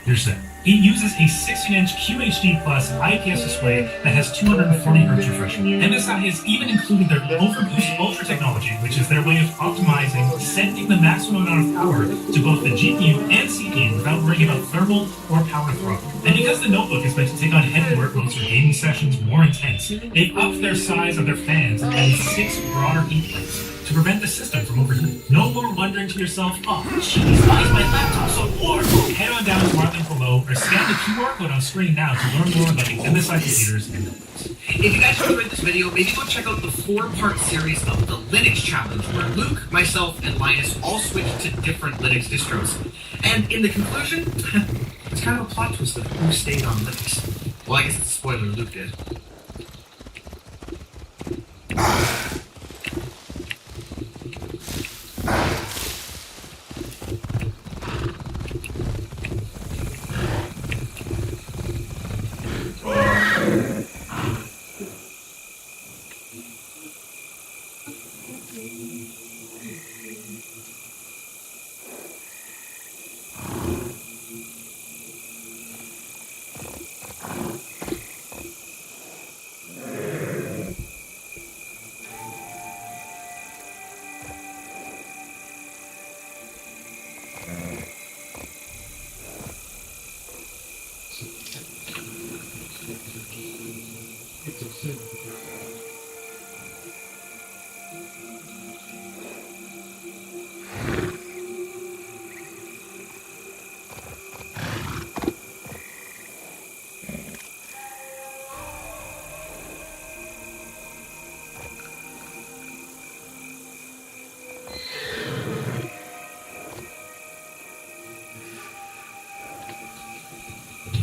you're set. It uses a 16-inch QHD Plus IPS display that has 240 Hz refresh rate. MSI has even included their Overboost Ultra technology, which is their way of optimizing, sending the maximum amount of power to both the GPU and CPU without worrying about thermal or power throttling. And because the notebook is meant to take on heavy workloads for gaming sessions more intense, they've upped their size of their fans and added 6 broader heat pipes to prevent the system from overheating. No more wondering to yourself, oh, jeez, why is my laptop so warm? Head on down to our link below or scan the QR code on screen now to learn more about the MSI computers and notebooks. If you guys enjoyed this video, maybe go check out the 4-part series of the Linux Challenge, where Luke, myself, and Linus all switched to different Linux distros. And in the conclusion, it's kind of a plot twist of who stayed on Linux. Well, I guess it's a spoiler, Luke did.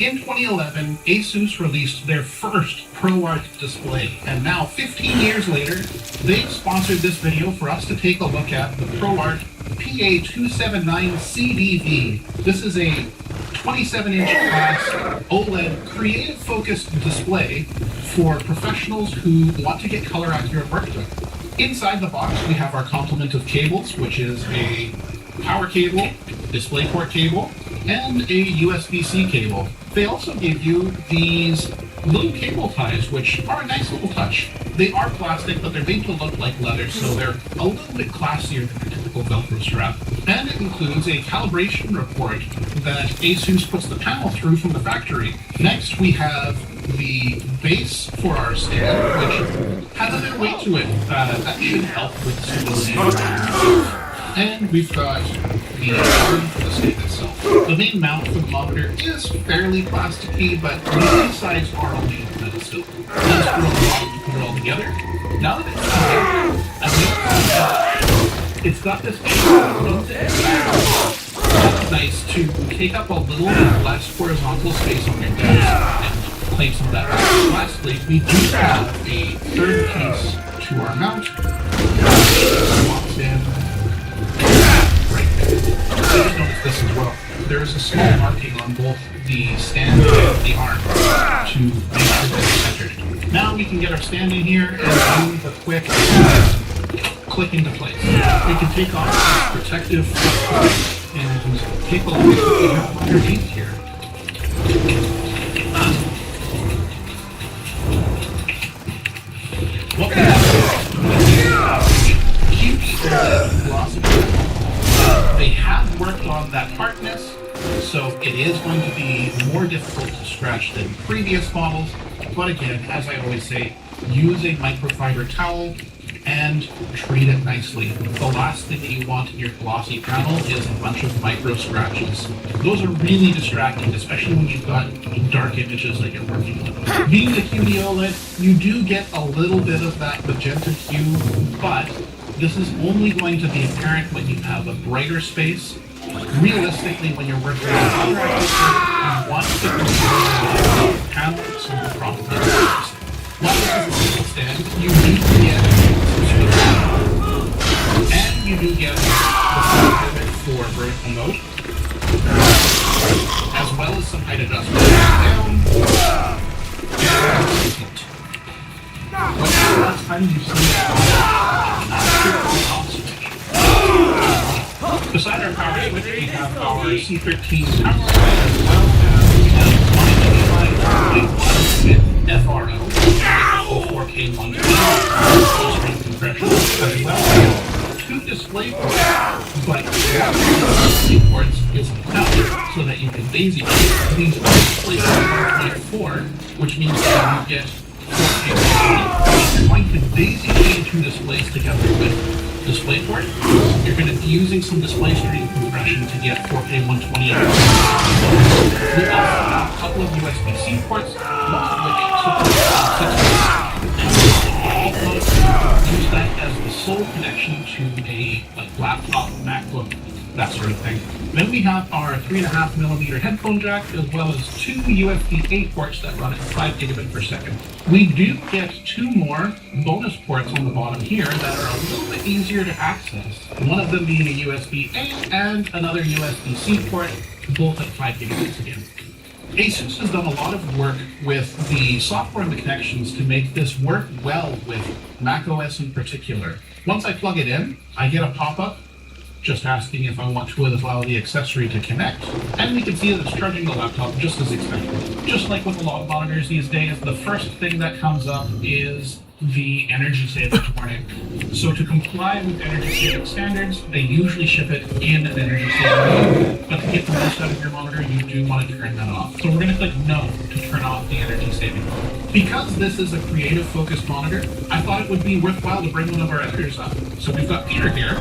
In 2011, ASUS released their first ProArt display, and now 15 years later, they've sponsored this video for us to take a look at the ProArt PA279CDV. This is a 27-inch class OLED creative-focused display for professionals who want to get color-accurate work done. Inside the box, we have our complement of cables, which is a power cable, DisplayPort cable, and a USB-C cable. They also give you these little cable ties, which are a nice little touch. They are plastic, but they're made to look like leather, so they're a little bit classier than a typical Velcro strap. And it includes a calibration report that ASUS puts the panel through from the factory. Next, we have the base for our stand, which has a bit of weight to it. That should help with stability. And we've got the arm for the stand itself. The main mount for the monitor is fairly plasticky, but the insides are only metal silk. Let's put it all together. Now that it's got this that's nice to take up a little less horizontal space on your desk and claim some of that. Lastly, we do have a third piece to our mount. Walks in. I just noticed this as well. There's a small marking on both the stand and the arm to make sure that it's centered. Now we can get our stand in here and do the quick click into place. We can take off the protective and take a look at what we have underneath here. What we have keeps the velocity. They have worked on that hardness, so it is going to be more difficult to scratch than previous models. But again, as I always say, use a microfiber towel and treat it nicely. The last thing that you want in your glossy panel is a bunch of micro scratches. Those are really distracting, especially when you've got dark images that you're working on. Being the QD OLED, you do get a little bit of that magenta hue, but this is only going to be apparent when you have a brighter space. Realistically, when you're working on other actors, you want to control the panel so the problem is. While this is a single stand, you do get and you do get the pivot for vertical mode, as well as some height adjustment down and tilt. When the last time you see that, beside our power switch, we have our C13 power, as well as we have 185.1 with FRO, 4K 120 compression, as well as 2 display ports, but display ports is enough so that you can daisy chain. These are display 1.4, which means that you get 4K 120. If you're going to daisy chain 2 displays together with DisplayPort, you're going to be using some display stream compression to get 4K 120. We also have a couple of USB-C ports, most of which support 6 use that as the sole connection to a laptop, MacBook, that sort of thing. Then we have our 3.5mm headphone jack, as well as 2 USB-A ports that run at 5 gigabit per second. We do get 2 more bonus ports on the bottom here that are a little bit easier to access. One of them being a USB-A and another USB-C port, both at 5 gigabits again. ASUS has done a lot of work with the software and the connections to make this work well with macOS in particular. Once I plug it in, I get a pop-up just asking if I want to allow the accessory to connect. And we can see that it's charging the laptop just as expected. Just like with a lot of monitors these days, the first thing that comes up is the energy saving warning. So to comply with energy saving standards, they usually ship it in an energy saving mode, but to get the most out of your monitor, you do want to turn that off. So we're going to click no to turn off the energy saving mode. Because this is a creative focused monitor, I thought it would be worthwhile to bring one of our editors up. So we've got Peter here.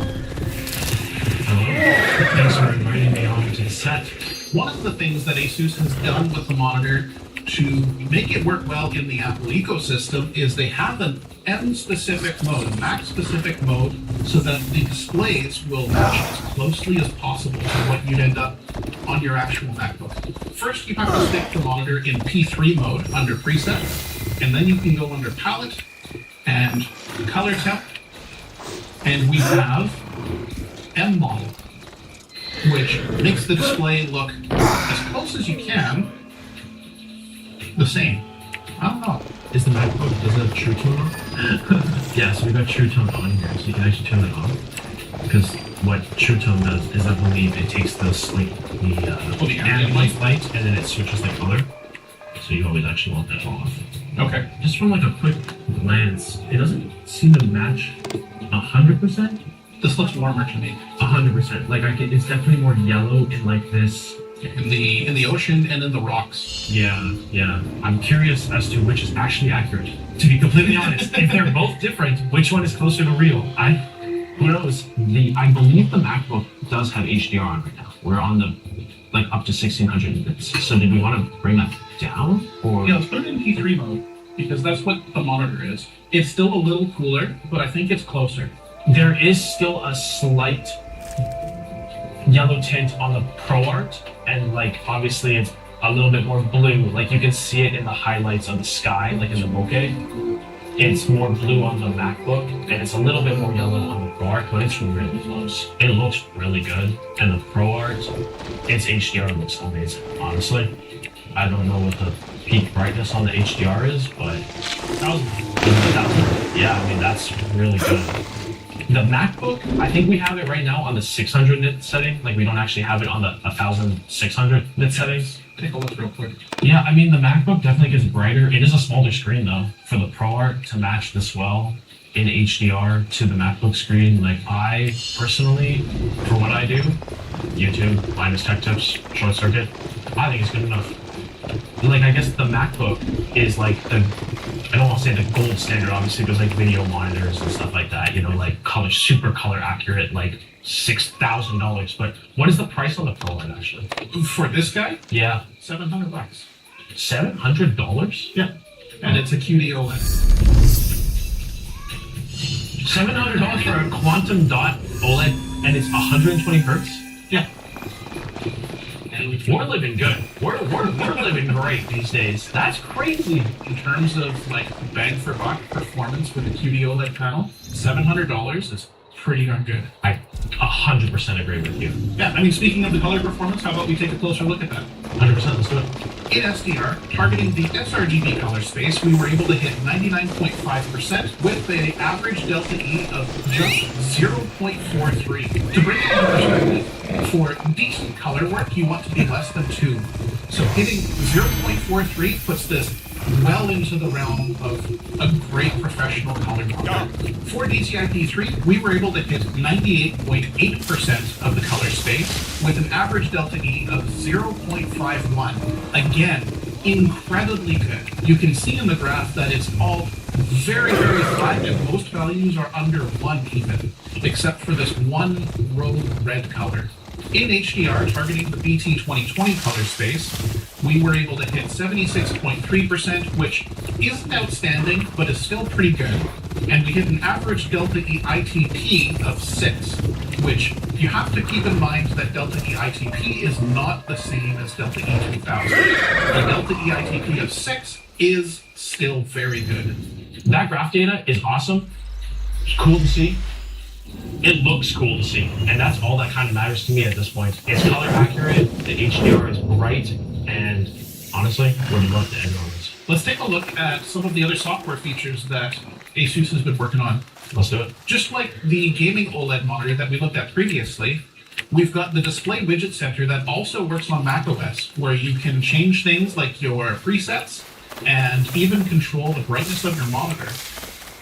Thanks for inviting me on to the set. One of the things that ASUS has done with the monitor to make it work well in the Apple ecosystem is they have an M-specific mode, a Mac-specific mode, so that the displays will match as closely as possible to what you'd end up on your actual MacBook. First, you have to stick the monitor in P3 mode under presets, and then you can go under palette and color temp, and we have M model, which makes the display look as close as you can the same. I don't know. Is the MacBook, does it have True Tone on? Yeah, so we got True Tone on here, so you can actually turn it on. Because what True Tone does is, I believe, it takes the ambient light and then it switches the color. So you always actually want that off. Okay. Just from like a quick glance, it doesn't seem to match 100%. This looks warmer to me. 100%. Like it's definitely more yellow in like this. In the ocean and in the rocks. Yeah. I'm curious as to which is actually accurate. To be completely honest, if they're both different, which one is closer to real? Who knows? I believe the MacBook does have HDR on right now. We're on the up to 1600 nits. So did we want to bring that down? Or yeah, let's put it in P3 mode because that's what the monitor is. It's still a little cooler, but I think it's closer. There is still a slight yellow tint on the ProArt, and obviously it's a little bit more blue. You can see it in the highlights of the sky, in the bokeh. It's more blue on the MacBook, and it's a little bit more yellow on the ProArt, but it's really close. It looks really good, and the ProArt, its HDR looks amazing, honestly. I don't know what the peak brightness on the HDR is, but 1000. Yeah, I mean, that's really good. The MacBook, I think we have it right now on the 600 nit setting. Like we don't actually have it on the 1600 nit settings. Take a look real quick. Yeah, I mean the MacBook definitely gets brighter. It is a smaller screen though. For the ProArt to match this well in HDR to the MacBook screen, like I personally, for what I do, YouTube, Linus Tech Tips, Short Circuit, I think it's good enough. Like I guess the MacBook is like the, I don't want to say the gold standard, obviously there's like video monitors and stuff like that, you know, like super color accurate, like $6,000. But what is the price on the ProArt actually? For this guy? Yeah. $700. $700? Yeah. And it's a QD OLED. $700 for a quantum dot OLED and it's 120 hertz? Yeah. And we're living good. We're living great these days. That's crazy. In terms of like bang for buck performance with a QD OLED panel, $700 is pretty darn good. I 100% agree with you. Yeah, I mean, speaking of the color performance, how about we take a closer look at that? 100%, let's do it. In SDR, targeting the sRGB color space, we were able to hit 99.5% with an average delta E of just 0.43. To bring it into perspective, for decent color work, you want to be less than 2. So hitting 0.43 puts this well into the realm of a great professional color monitor. For DCI-P3, we were able to hit 98.8% of the color space with an average delta E of 0.51. Again, incredibly good. You can see in the graph that it's all very, very flat, and most values are under 1 even, except for this one rogue red color. In HDR, targeting the BT 2020 color space, we were able to hit 76.3%, which isn't outstanding, but is still pretty good. And we hit an average Delta E ITP of 6, which you have to keep in mind that Delta E ITP is not the same as Delta E 2000. The Delta E ITP of 6 is still very good. That graph data is awesome. It's cool to see. It looks cool to see, and that's all that kind of matters to me at this point. It's color accurate, the HDR is bright, and honestly, would love to end on this. Let's take a look at some of the other software features that ASUS has been working on. Let's do it. Just like the gaming OLED monitor that we looked at previously, we've got the Display Widget Center that also works on macOS, where you can change things like your presets and even control the brightness of your monitor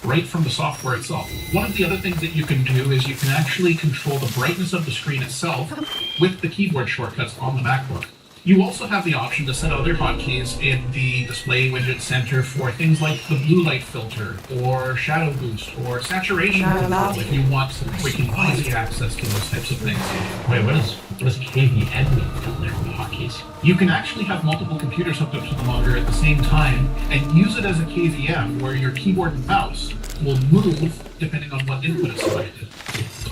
right from the software itself. One of the other things that you can do is you can actually control the brightness of the screen itself with the keyboard shortcuts on the MacBook. You also have the option to set other hotkeys in the Display Widget Center for things like the blue light filter, or shadow boost, or saturation control if you want some quick and easy access to those types of things. Wait, what does KVM mean down there on the hotkeys? You can actually have multiple computers hooked up to the monitor at the same time and use it as a KVM where your keyboard and mouse will move depending on what input is selected.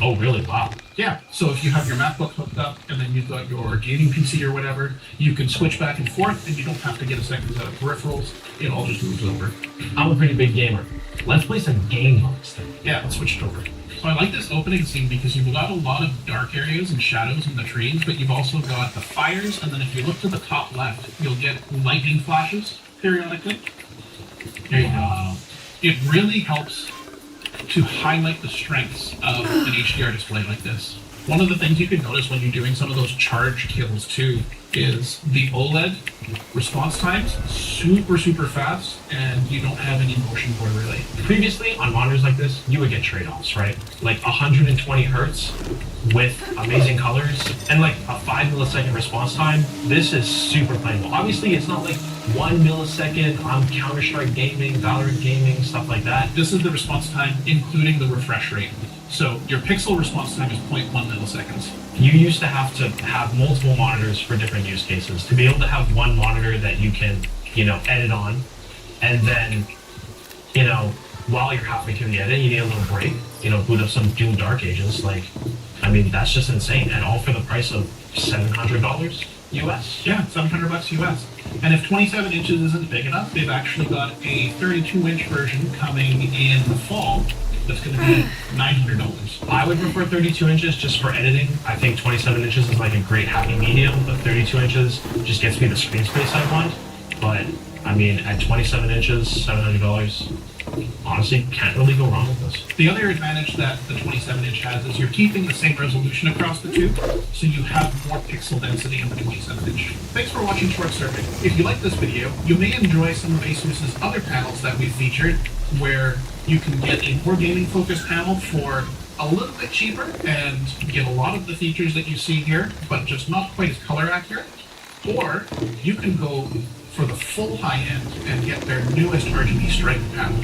Oh, really? Wow. Yeah, so if you have your MacBook hooked up and then you've got your gaming PC or whatever, you can switch back and forth and you don't have to get a second set of peripherals. It all just moves over. I'm a pretty big gamer. Let's play some game modes then. Yeah, let's switch it over. So I like this opening scene because you've got a lot of dark areas and shadows in the trees, but you've also got the fires, and then if you look to the top left, you'll get lightning flashes periodically. There you go. It really helps to highlight the strengths of an HDR display like this. One of the things you can notice when you're doing some of those charge kills too is the OLED response times super fast, and you don't have any motion blur really. Previously on monitors like this, you would get trade-offs, right? Like 120 hertz with amazing colors and like a 5 millisecond response time. This is super playable. Obviously, it's not like 1 millisecond on Counter-Strike gaming, Valorant gaming, stuff like that. This is the response time including the refresh rate. So your pixel response time is 0.1 milliseconds. You used to have multiple monitors for different use cases. To be able to have one monitor that you can, edit on, and then, while you're halfway through the edit, you need a little break, boot up some Doom Dark Ages. That's just insane. And all for the price of $700 US. Yeah, $700 US. And if 27 inches isn't big enough, they've actually got a 32-inch version coming in the fall. That's going to be $900. I would prefer 32 inches just for editing. I think 27 inches is like a great happy medium, but 32 inches just gets me the screen space I want. But I mean, at 27 inches, $700, honestly, can't really go wrong with this. The other advantage that the 27-inch has is you're keeping the same resolution across the two, so you have more pixel density in the 27-inch. Thanks for watching Short Circuit. If you like this video, you may enjoy some of ASUS's other panels that we've featured, where you can get a more gaming-focused panel for a little bit cheaper and get a lot of the features that you see here, but just not quite as color accurate. Or you can go for the full high end and get their newest RGB stripe panel.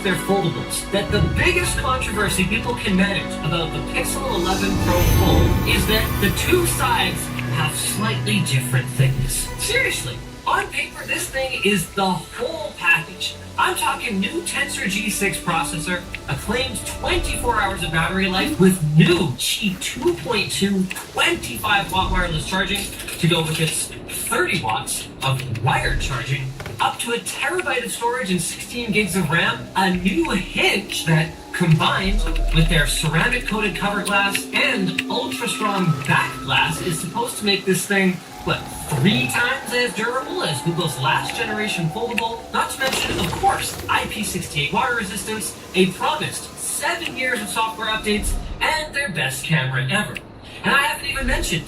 of their foldables that the biggest controversy people can manage about the Pixel 11 Pro Fold is that the two sides have slightly different thickness. Seriously, on paper, this thing is the whole package. I'm talking new Tensor G6 processor, acclaimed 24 hours of battery life with new Qi 2.2 25-watt wireless charging to go with its 30 watts of wired charging, up to a terabyte of storage and 16 gigs of RAM, a new hinge that, combined with their ceramic-coated cover glass and ultra-strong back glass, is supposed to make this thing, 3 times as durable as Google's last generation foldable, not to mention, of course, IP68 water resistance, a promised 7 years of software updates, and their best camera ever. And I haven't even mentioned,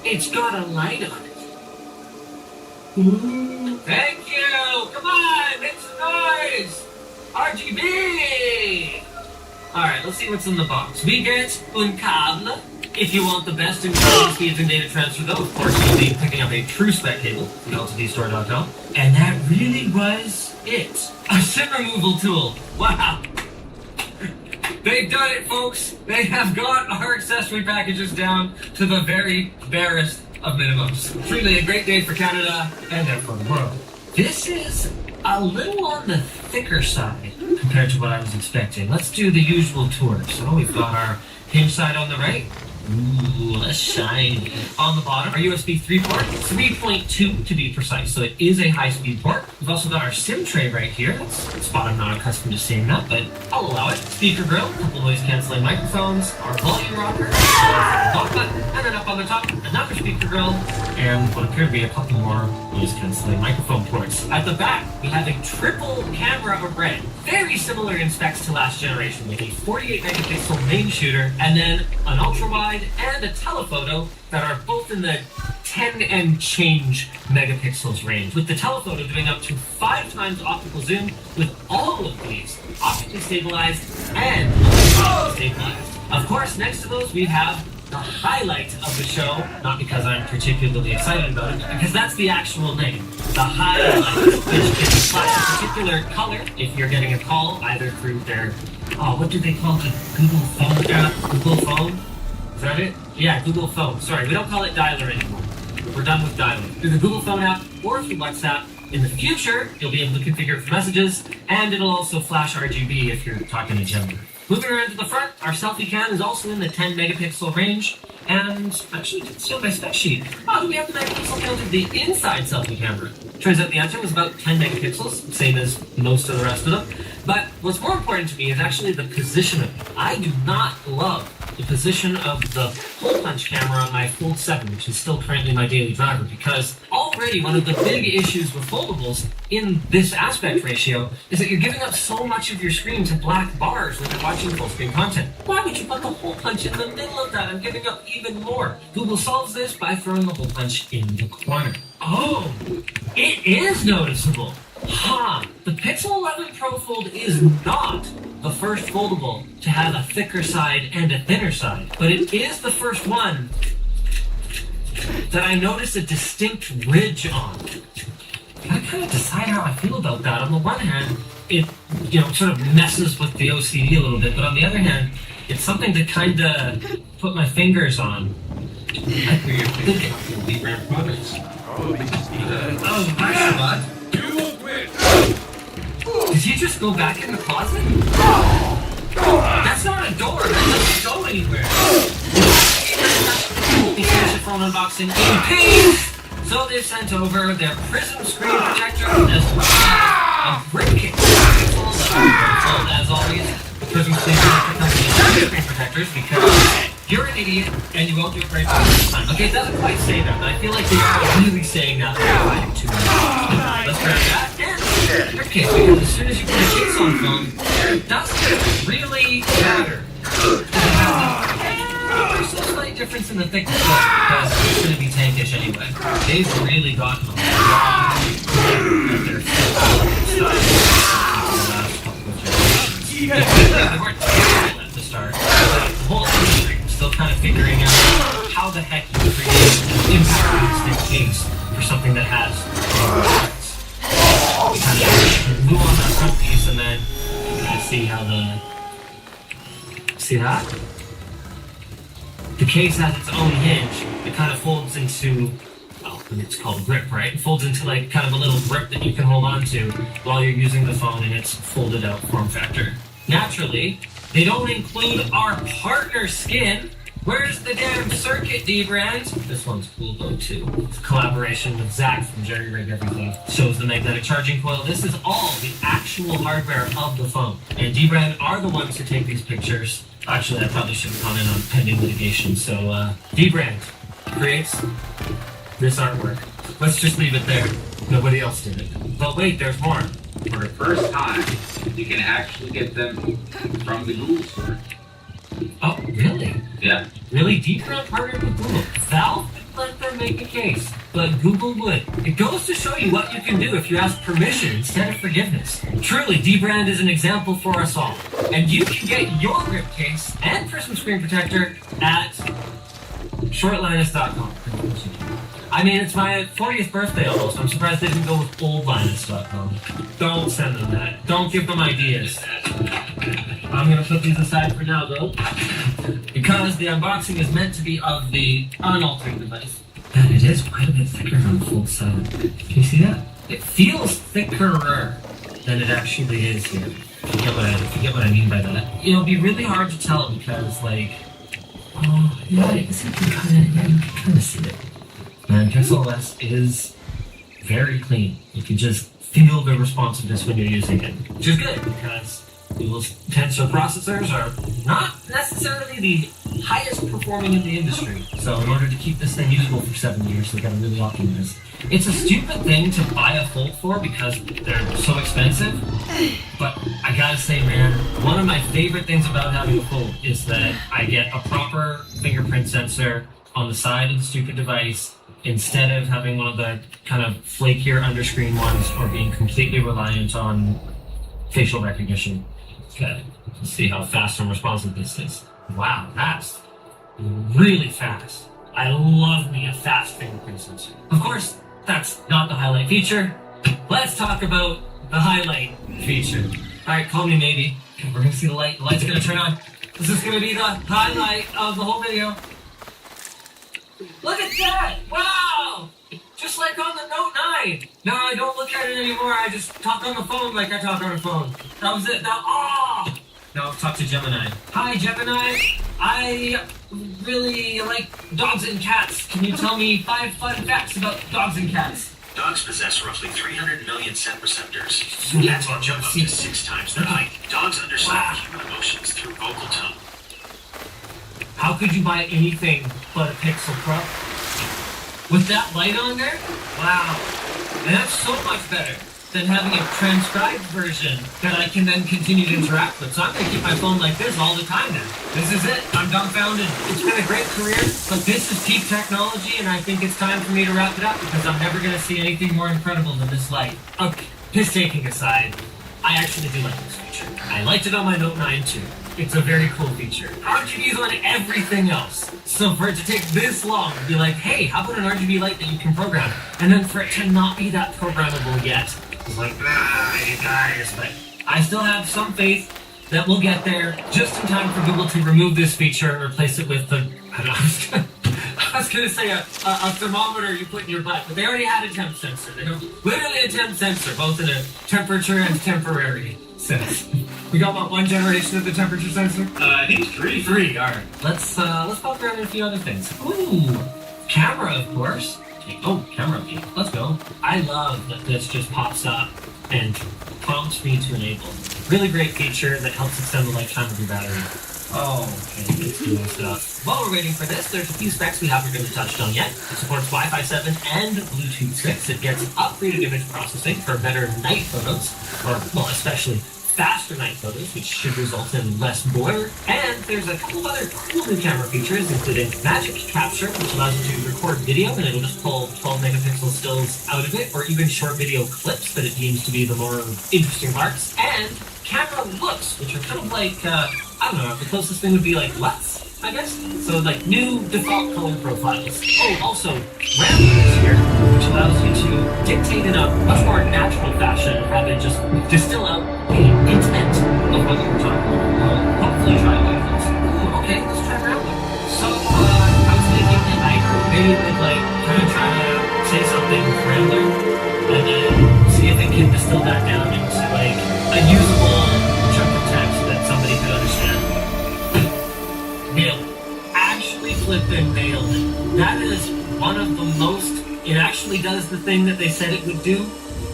it's got a light on it. Ooh, thank you! Come on, make some noise! RGB! Alright, let's see what's in the box. We get un câble. If you want the best in quality speeds and data transfer, though, of course, you'll be picking up a TrueSpec cable from LTDstore.com. And that really was it. A SIM removal tool. Wow. They've done it, folks. They have got our accessory packages down to the very barest of minimums. Truly a great day for Canada and for the world. This is a little on the thicker side compared to what I was expecting. Let's do the usual tour. So we've got our hinge side on the right. Ooh, a shiny. On the bottom, our USB 3 port, 3.2 to be precise, so it is a high-speed port. We've also got our SIM tray right here. That's a spot I'm not accustomed to seeing that, but I'll allow it. Speaker grill, a couple noise-canceling microphones, our volume rocker, a lock button, and then up on the top, another speaker grill, and what appear to be a couple more noise-canceling microphone ports. At the back, we have a triple camera array, very similar in specs to last generation, with a 48-megapixel main shooter, and then an ultra-wide and a telephoto that are both in the 10 and change megapixels range, with the telephoto doing up to 5 times optical zoom, with all of these optically stabilized and stabilized. Of course, next to those we have the highlight of the show, not because I'm particularly excited about it, but because that's the actual name. The highlight, which can flash a particular color if you're getting a call, either through their, what do they call it? Google Phone app? Google Phone? Is that it? Yeah, Google Phone. Sorry, we don't call it dialer anymore. We're done with dialer. Through the Google Phone app or through WhatsApp. In the future, you'll be able to configure it for messages, and it'll also flash RGB if you're talking to Gemini. Moving around to the front, our selfie cam is also in the 10 megapixel range, and actually, it's still my spec sheet. Oh, do we have the megapixel count of the inside selfie camera? Turns out the answer was about 10 megapixels, same as most of the rest of them. But what's more important to me is actually the position of it. I do not love the position of the hole punch camera on my Fold 7, which is still currently my daily driver, because already one of the big issues with foldables in this aspect ratio is that you're giving up so much of your screen to black bars when you're watching full screen content. Why would you put the hole punch in the middle of that? I'm giving up even more. Google solves this by throwing the hole punch in the corner. Oh, it is noticeable. The Pixel 11 Pro Fold is not the first foldable to have a thicker side and a thinner side, but it is the first one that I noticed a distinct ridge on. I kind of decide how I feel about that. On the one hand, it sort of messes with the OCD a little bit, but on the other hand, it's something to kind of put my fingers on. I think it. products. Oh, hi, Shabbat. Did he just go back in the closet? That's not a door. That doesn't go anywhere. He finished the phone unboxing in pain. So they sent over their Prism screen protector as well as a brick. As always, the Prism screen protector comes with screen protectors because you're an idiot and you won't do it right the time. Okay, it doesn't quite say that, but I feel like they are really saying that. Let's grab that. Okay, because as soon as you put a case on film, it doesn't really matter. There's a slight difference in the thickness because it's going to be tankish anyway. They've really gotten a lot of their they weren't terrible at the start. The whole industry was still kind of figuring out how the heck you create an impact case for something that has we kind of glue on that front piece and then see how see that? The case has its own hinge. It kind of folds into, well, it's called grip, right? It folds into like kind of a little grip that you can hold on to while you're using the phone in its folded out form factor. Naturally, they don't include our partner skin. Where's the damn circuit, D-Brand? This one's cool though too. It's a collaboration with Zach from Jerry Rig Everything. Shows the magnetic charging coil. This is all the actual hardware of the phone. And D-Brand are the ones who take these pictures. Actually, I probably shouldn't comment on pending litigation. So, D-Brand creates this artwork. Let's just leave it there. Nobody else did it. But wait, there's more. For the first time, you can actually get them from the Google store. Oh, really? Yeah. Really? D-Brand partnered with Google. Valve didn't let them make a case, but Google would. It goes to show you what you can do if you ask permission instead of forgiveness. Truly, D-Brand is an example for us all. And you can get your grip case and Prism screen protector at shortlinus.com. I mean, it's my 40th birthday almost. I'm surprised they didn't go with oldlinus.com. Don't send them that. Don't give them ideas. I'm gonna put these aside for now, though, because the unboxing is meant to be of the unaltered device. And it is quite a bit thicker on the full side. Can you see that? It feels thicker than it actually is here. If you get what I mean by that. It'll be really hard to tell because, like, oh, yeah, I guess you can kind of see it. And Pixel OS is very clean. You can just feel the responsiveness when you're using it, which is good because Google's tensor processors are not necessarily the highest performing in the industry. So in order to keep this thing usable for 7 years, they gotta really optimize. It's a stupid thing to buy a Fold for because they're so expensive. But I gotta say, man, one of my favorite things about having a Fold is that I get a proper fingerprint sensor on the side of the stupid device instead of having one of the kind of flakier underscreen ones or being completely reliant on facial recognition. Okay, let's see how fast and responsive this is. Wow, that's really fast. I love me a fast fingerprint sensor. Of course, that's not the highlight feature. Let's talk about the highlight feature. Alright, call me maybe. Okay, we're gonna see the light. The light's gonna turn on. This is gonna be the highlight of the whole video. Look at that! Wow! Just like on the Note 9. No, I don't look at it anymore. I just talk on the phone like I talk on a phone. That was it. Now, now I'll talk to Gemini. Hi, Gemini. I really like dogs and cats. Can you tell me 5 fun facts about dogs and cats? Dogs possess roughly 300 million scent receptors. Cats can jump up to 6 times their height. Dogs understand human emotions through vocal tone. How could you buy anything but a Pixel Pro? With that light on there? Wow. And that's so much better than having a transcribed version that I can then continue to interact with. So I'm going to keep my phone like this all the time now. This is it. I'm dumbfounded. It's been a great career, but this is peak technology, and I think it's time for me to wrap it up because I'm never going to see anything more incredible than this light. Okay, piss taking aside, I actually do like this feature. I liked it on my Note 9 too. It's a very cool feature. RGB's on everything else. So for it to take this long to be like, hey, how about an RGB light that you can program? And then for it to not be that programmable yet. It's like, you guys. But I still have some faith that we'll get there just in time for Google to remove this feature and replace it with the, I don't know, I was going to say a thermometer you put in your butt, but they already had a temp sensor. They have literally a temp sensor, both in a temperature and temporary sense. We got about 1 generation of the temperature sensor? I think it's 3. 3, alright. Let's pop around in a few other things. Ooh, camera, of course. Oh, camera view. Let's go. I love that this just pops up and prompts me to enable. Really great feature that helps extend the lifetime of your battery. Oh, okay, it's cool stuff. While we're waiting for this, there's a few specs we haven't really touched on yet. It supports Wi-Fi 7 and Bluetooth 6. It gets upgraded image processing for better night photos, or, well, especially faster night photos, which should result in less blur. And there's a couple of other cool new camera features, including Magic Capture, which allows you to record video and it'll just pull 12 megapixel stills out of it, or even short video clips that it deems to be the more interesting parts. And camera looks, which are kind of like, I don't know, the closest thing would be like LUTs, I guess? So like new default color profiles. Oh, also, RAM is here, which allows you to dictate in a much more natural fashion, rather than just distill out the intent of what we were talking about. We'll hopefully try to do this. Ooh, okay, let's try Rambler. So, I was thinking that maybe we'd like kind of try to say something with Rambler and then see if it can distill that down into like a usable chunk of text that somebody could understand. Nailed it. Actually flippin' nailed it. That is one of the most, it actually does the thing that they said it would do,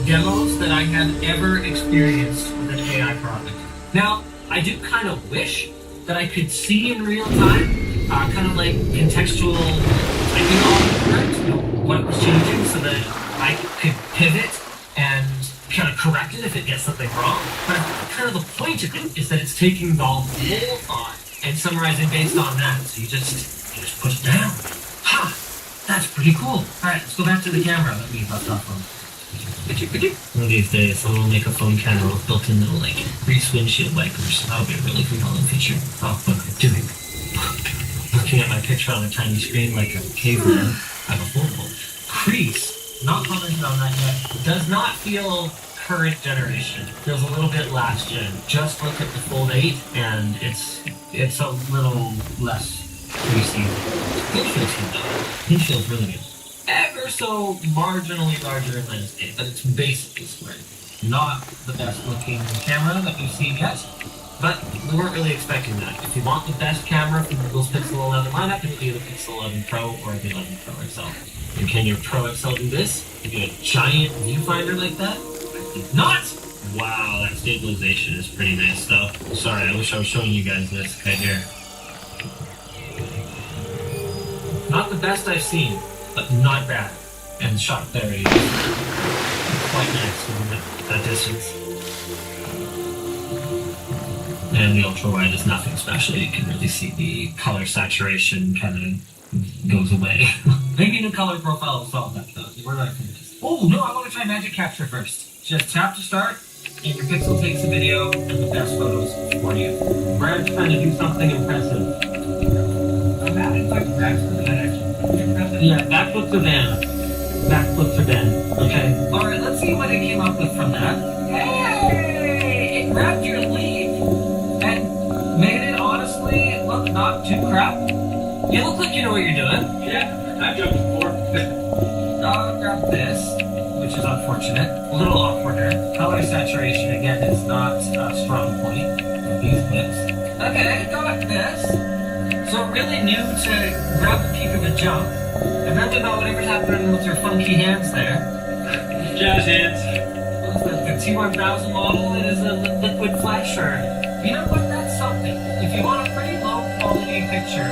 demos that I have ever experienced with an AI product. Now, I do kind of wish that I could see in real time, kind of like contextual typing on what it was changing so that I could pivot and kind of correct it if it gets something wrong. But kind of the point of it is that it's taking the whole thought and summarizing based on that. So you just push it down. Ha! That's pretty cool. Alright, let's go back to the camera that we left off on. One of these days, someone will make a phone camera with built-in little, like, grease windshield wipers. That'll be a really compelling feature. Oh, what am I doing? Looking at my picture on a tiny screen like a caveman. I have a horrible crease. Not commented on that yet. Does not feel current generation. Feels a little bit last gen. Just look at the Fold 8, and it's a little less greasy. It feels good though. It feels really good. Ever so marginally larger in landscape, but it's basically square. Not the best looking camera that we've seen yet, but we weren't really expecting that. If you want the best camera from Google's Pixel 11 lineup, it'll be the Pixel 11 Pro or the 11 Pro XL. And can your Pro XL do this? You get a giant viewfinder like that? I think not! Wow, that stabilization is pretty nice though. Sorry, I wish I was showing you guys this right here. Not the best I've seen, but not bad. And shot very quite nice from that distance. And the ultra wide is nothing special. You can really see the color saturation kind of goes away. Maybe the color profile will solve that though. We're not convinced. Oh no, I want to try Magic Capture first. Just tap to start, and your Pixel takes the video and the best photos for you. We're trying to do something impressive. Yeah, backflips are banned. Backflips are banned. Okay. Alright, let's see what it came up with from that. Hey! It grabbed your lead and made it honestly look not too crap. You look like you know what you're doing. Yeah, I've jumped before. Grab this, which is unfortunate. A little awkwarder. Color saturation, again, is not a strong point of these clips. Okay, got this. So really new to grab the peak of a jump. And then about whatever's happening with your funky hands there. Jazz hands. What's that? The T1000 model? It is a liquid flash, or you know what? That's something. If you want a pretty low quality picture,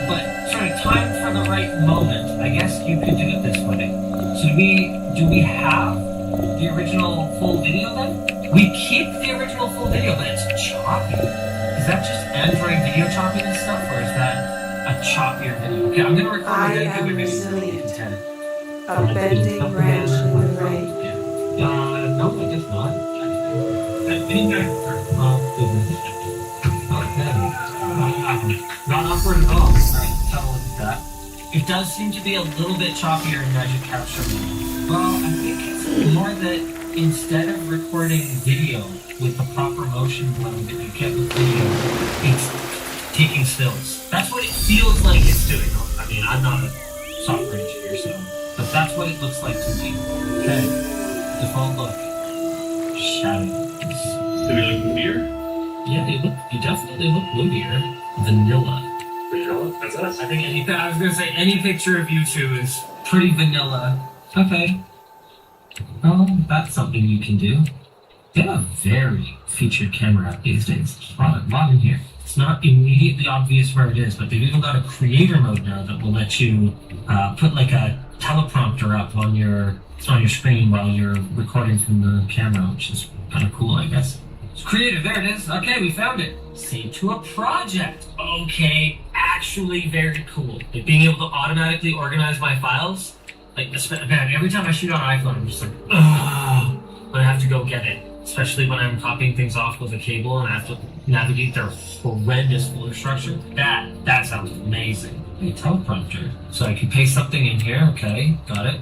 but sort of timed for the right moment, I guess you could do it this way. So do we have the original full video then? We keep the original full video, but it's choppy. Is that just Android video chopping and stuff, or is that a choppier video? Okay, I'm gonna record I a am video. resilient. A bending branch in the rain. No, I guess not. Okay. Not awkward at all. Alright, tell us that. It does seem to be a little bit choppier in Magic Capture. Well, I think it's more that instead of recording video with the proper motion blur that you get with video, it's taking stills. That's what it feels like it's doing. I mean, I'm not a software engineer, so, but that's what it looks like to me. Okay, default look. Shadows. Do they look moodier? Yeah, you definitely look moodier. Vanilla. Vanilla? That's us. I think I was gonna say any picture of you two is pretty vanilla. Okay. Well, that's something you can do. They have a very featured camera app these days. A lot in here. It's not immediately obvious where it is, but they've even got a creator mode now that will let you put like a teleprompter up on your screen while you're recording from the camera, which is kind of cool, I guess. It's creative, there it is. Okay, we found it. Save to a project. Okay, actually very cool. Like being able to automatically organize my files. Like, man, every time I shoot on iPhone, I'm just like, ugh, when I have to go get it. Especially when I'm copying things off with a cable and I have to navigate their horrendous folder structure. That sounds amazing. Hey, teleprompter. So I can paste something in here, okay, got it.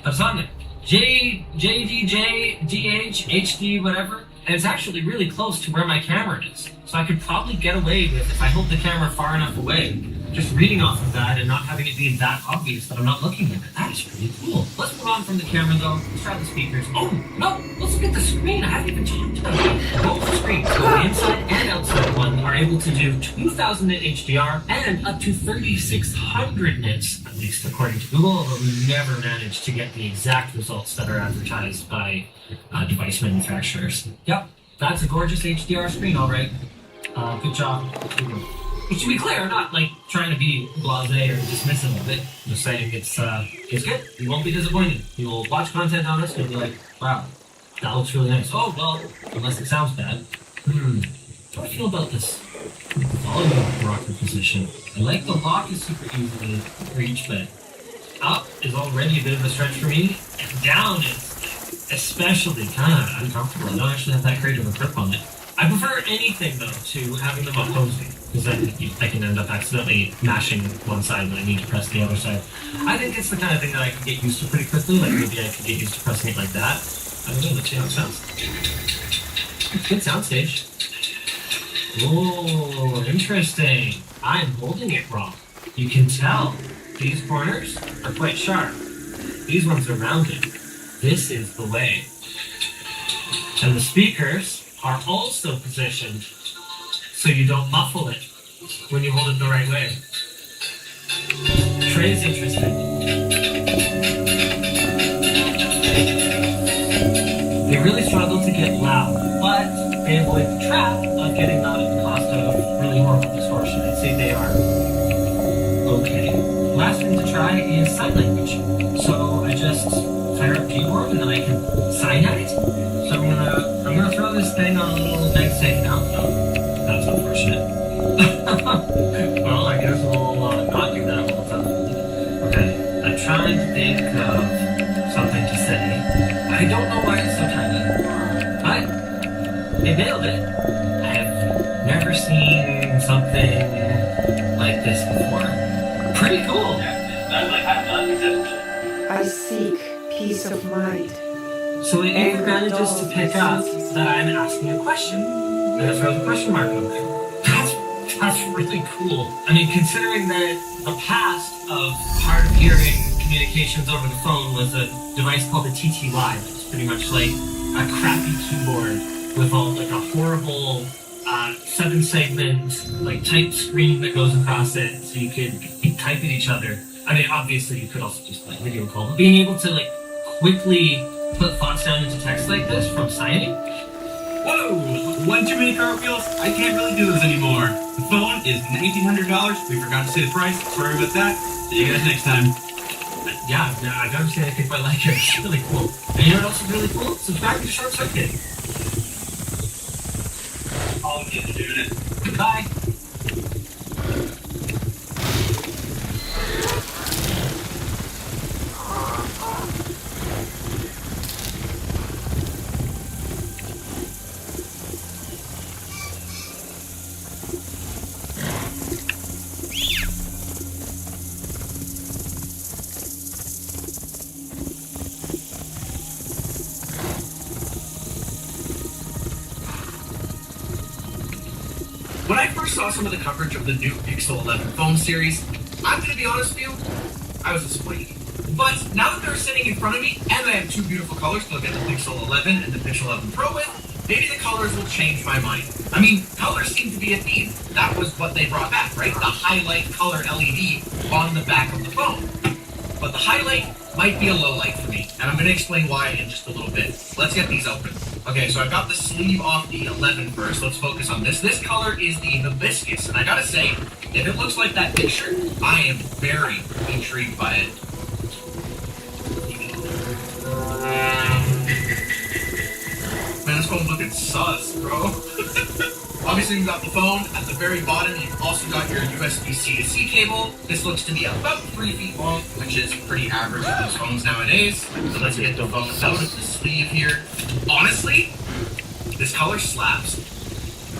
That's on it. JDJ, DH, HD, whatever. And it's actually really close to where my camera is. So I could probably get away with, if I hold the camera far enough away, just reading off of that and not having it be that obvious that I'm not looking at it. That is pretty cool. Let's move on from the camera though. Let's try the speakers. Oh, no, let's look at the screen. I haven't even talked about it. Both screens, so the inside and outside one, are able to do 2000 nit HDR and up to 3600 nits, at least according to Google, although we never managed to get the exact results that are advertised by device manufacturers. Yep, that's a gorgeous HDR screen, all right. Good job. But to be clear, I'm not like trying to be blasé or dismissive of it. Just saying it's good. You won't be disappointed. You'll watch content on this and you'll be like, wow, that looks really nice. Oh well, unless it sounds bad. How do I feel about this volume rocker position? I like the lock is super easy to reach, but up is already a bit of a stretch for me, and down is especially kind of uncomfortable. I don't actually have that great of a grip on it. I prefer anything though to having them opposing, because then I can end up accidentally mashing one side when I need to press the other side. I think it's the kind of thing that I can get used to pretty quickly, like maybe I could get used to pressing it like that. I don't know, let's see how it sounds. Good soundstage. Oh, interesting. I'm holding it wrong. You can tell these corners are quite sharp. These ones are rounded. This is the way. And the speakers are also positioned so you don't muffle it when you hold it the right way. Trey is interesting. They really struggle to get loud, but they avoid the trap of getting loud at the cost of really horrible distortion. I'd say they are okay. Last thing to try is sign language. So I just fire up keyboard and then I can sign at it. So I'm gonna throw this thing on a little bag safe now. Oh, that's unfortunate. Well, I guess we'll not do that all the time. Okay, I'm trying to think of something to say. I don't know why it's so tiny, but they nailed it. I have never seen something like this before. Pretty cool. I seek peace of mind. So it even manages to pick up that I'm asking a question. And it throws a question mark over there. That's really cool. I mean, considering that the past of hard of hearing communications over the phone was a device called a TT Live. It's pretty much like a crappy keyboard with all like a horrible 7-segment like type screen that goes across it, so you could type at each other. I mean, obviously you could also just like video call, but being able to like quickly put thoughts down into text like this from signing. Whoa! One too many cartwheels? I can't really do this anymore. The phone is $1,900. We forgot to say the price. Sorry about that. See you guys next time. Yeah, no, I gotta say I think I like it. It's really cool. And you know what else is really cool? Subscribe to Short Circuit. I'll get to doing it. Goodbye. When I first saw some of the coverage of the new Pixel 11 phone series, I'm going to be honest with you, I was disappointed. But now that they're sitting in front of me, and I have two beautiful colors to look at the Pixel 11 and the Pixel 11 Pro with, maybe the colors will change my mind. I mean, colors seem to be a theme. That was what they brought back, right? The highlight color LED on the back of the phone. But the highlight might be a low light for me, and I'm going to explain why in just a little bit. Let's get these open. Okay, so I've got the sleeve off the 11 first. Let's focus on this. This color is the hibiscus, and I gotta say, if it looks like that picture, I am very intrigued by it. Man, this phone's looking sus, bro. Obviously, you've got the phone. At the very bottom, you've also got your USB-C to C cable. This looks to be about 3 feet long, which is pretty average for those phones nowadays. So let's get the phone out of the sleeve here. Honestly, this color slaps.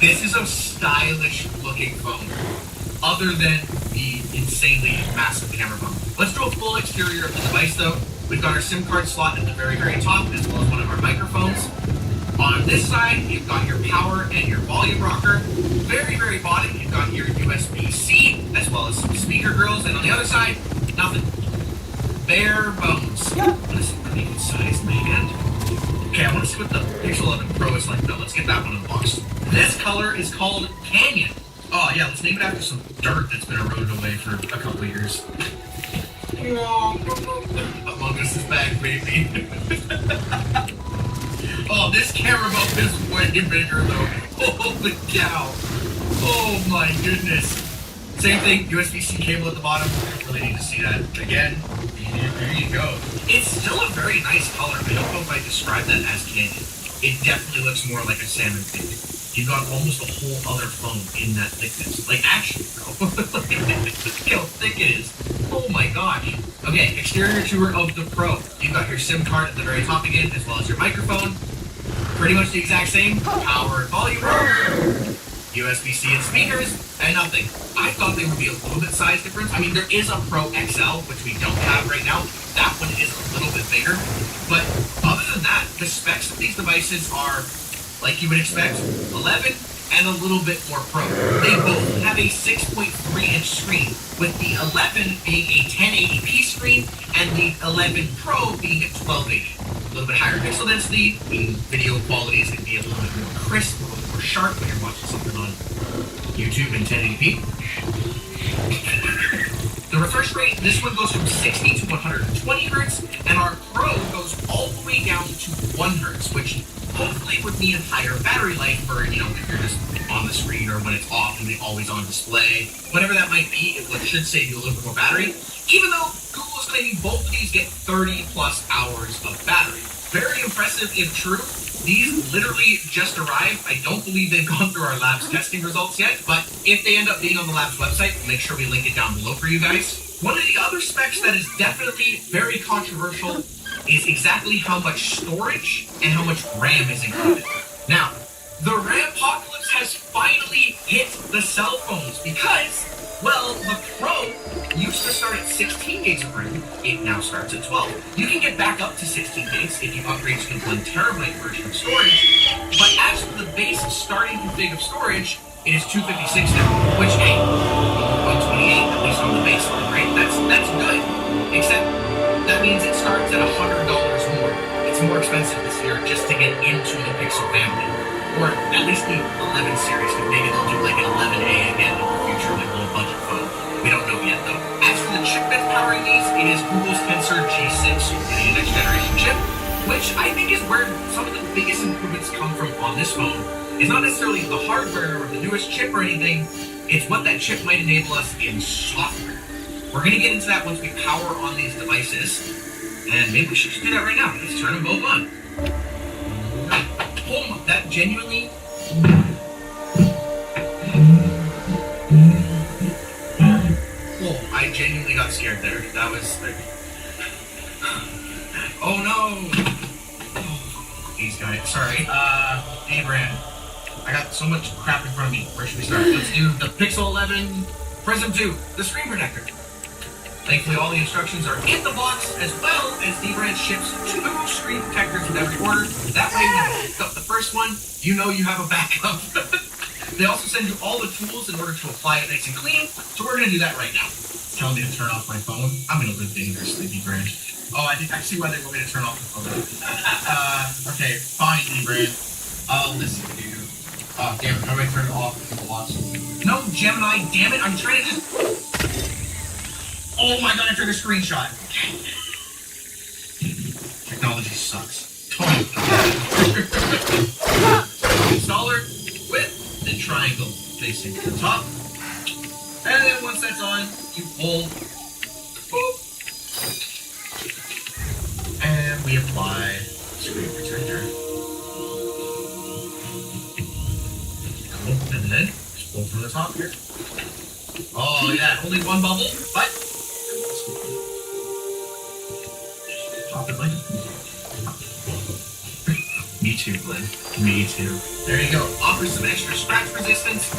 This is a stylish looking phone, other than the insanely massive camera phone. Let's do a full exterior of the device though. We've got our SIM card slot at the very, very top, as well as one of our microphones. On this side, you've got your power and your volume rocker. Very, very bottom, you've got your USB-C, as well as some speaker grills. And on the other side, nothing. Bare bones. This is pretty good size, man. Okay, I want to see what the Pixel 11 Pro is like, though. Let's get that one unboxed. This color is called Canyon. Oh, yeah, let's name it after some dirt that's been eroded away for a couple of years. Among Us is back, baby. Oh, this camera mode is way bigger, though. Holy cow. Oh, my goodness. Same thing, USB-C cable at the bottom. I don't really need to see that again. There you go. It's still a very nice color. I don't know if I describe that as Canyon. It definitely looks more like a salmon pink. You've got almost a whole other phone in that thickness. Like, actually, bro. Look how thick it is. Oh my gosh. Okay, exterior tour of the Pro. You've got your SIM card at the very top again, as well as your microphone. Pretty much the exact same. Power and volume rocker. USB-C and speakers, and nothing. I thought there would be a little bit size difference. I mean, there is a Pro XL, which we don't have right now. That one is a little bit bigger. But other than that, the specs of these devices are, like you would expect, 11 and a little bit more Pro. They both have a 6.3-inch screen, with the 11 being a 1080p screen, and the 11 Pro being a 1280. A little bit higher pixel density, meaning video quality is going to be a little bit more crisp, a little bit more sharp when you're watching something on YouTube in 1080p. The refresh rate, this one goes from 60 to 120 hertz, and our Pro goes all the way down to 1 hertz, which hopefully would mean a higher battery life for, you know, if you're just on the screen or when it's off and the always on display. Whatever that might be, it should save you a little bit more battery, even though Google is claiming both of these get 30 plus hours of battery. Very impressive if true. These literally just arrived. I don't believe they've gone through our lab's testing results yet, but if they end up being on the lab's website, we'll make sure we link it down below for you guys. One of the other specs that is definitely very controversial is exactly how much storage and how much RAM is included. Now, the RAM apocalypse has finally hit the cell phones because, well, the Pro used to start at 16 gigs of RAM. It now starts at 12. You can get back up to 16 gigs if you upgrade to the 1 terabyte version of storage, but as for the base starting config of storage, it is 256 now, which, hey, 128 at least on the base one, right? That's good, except that means it starts at $100 more. It's more expensive this year just to get into the Pixel family, or at least the 11 series, because maybe they'll do like an 11A again in the future, like a little budget phone. We don't know yet, though. As for the chip that's powering these, it is Google's Tensor G6, the next generation chip, which I think is where some of the biggest improvements come from on this phone. It's not necessarily the hardware or the newest chip or anything, it's what that chip might enable us in software. We're going to get into that once we power on these devices, and maybe we should just do that right now. Let's turn them both on. Oh, that genuinely... Oh, I genuinely got scared there. That was like... Oh no! Oh, these guys. Sorry. Hey, Brand. I got so much crap in front of me. Where should we start? Let's do the Pixel 11 Prism 2, the screen protector. Thankfully, all the instructions are in the box, as well as D-Brand ships 2 screen protectors with every order. That way, when you pick up the first one, you know you have a backup. They also send you all the tools in order to apply it nice and clean, so we're going to do that right now. Tell me to turn off my phone. I'm going to live dangerously, D-Brand. Oh, I see why they want me to turn off the phone. Okay, fine, D-Brand. I'll listen to you. Oh, damn it, how do I turn it off if people watch? No, Gemini, damn it, I'm trying to just... Oh my god, I took a screenshot. Technology sucks. Totally. Installer, width, then triangle facing the top. And then once that's on, you pull. Boop. And we apply screen protector. Cool. And then just pull from the top here. Oh, look at that. Only one bubble, but pop it like Me too, Glenn. Me too. There you go. Offers some extra scratch resistance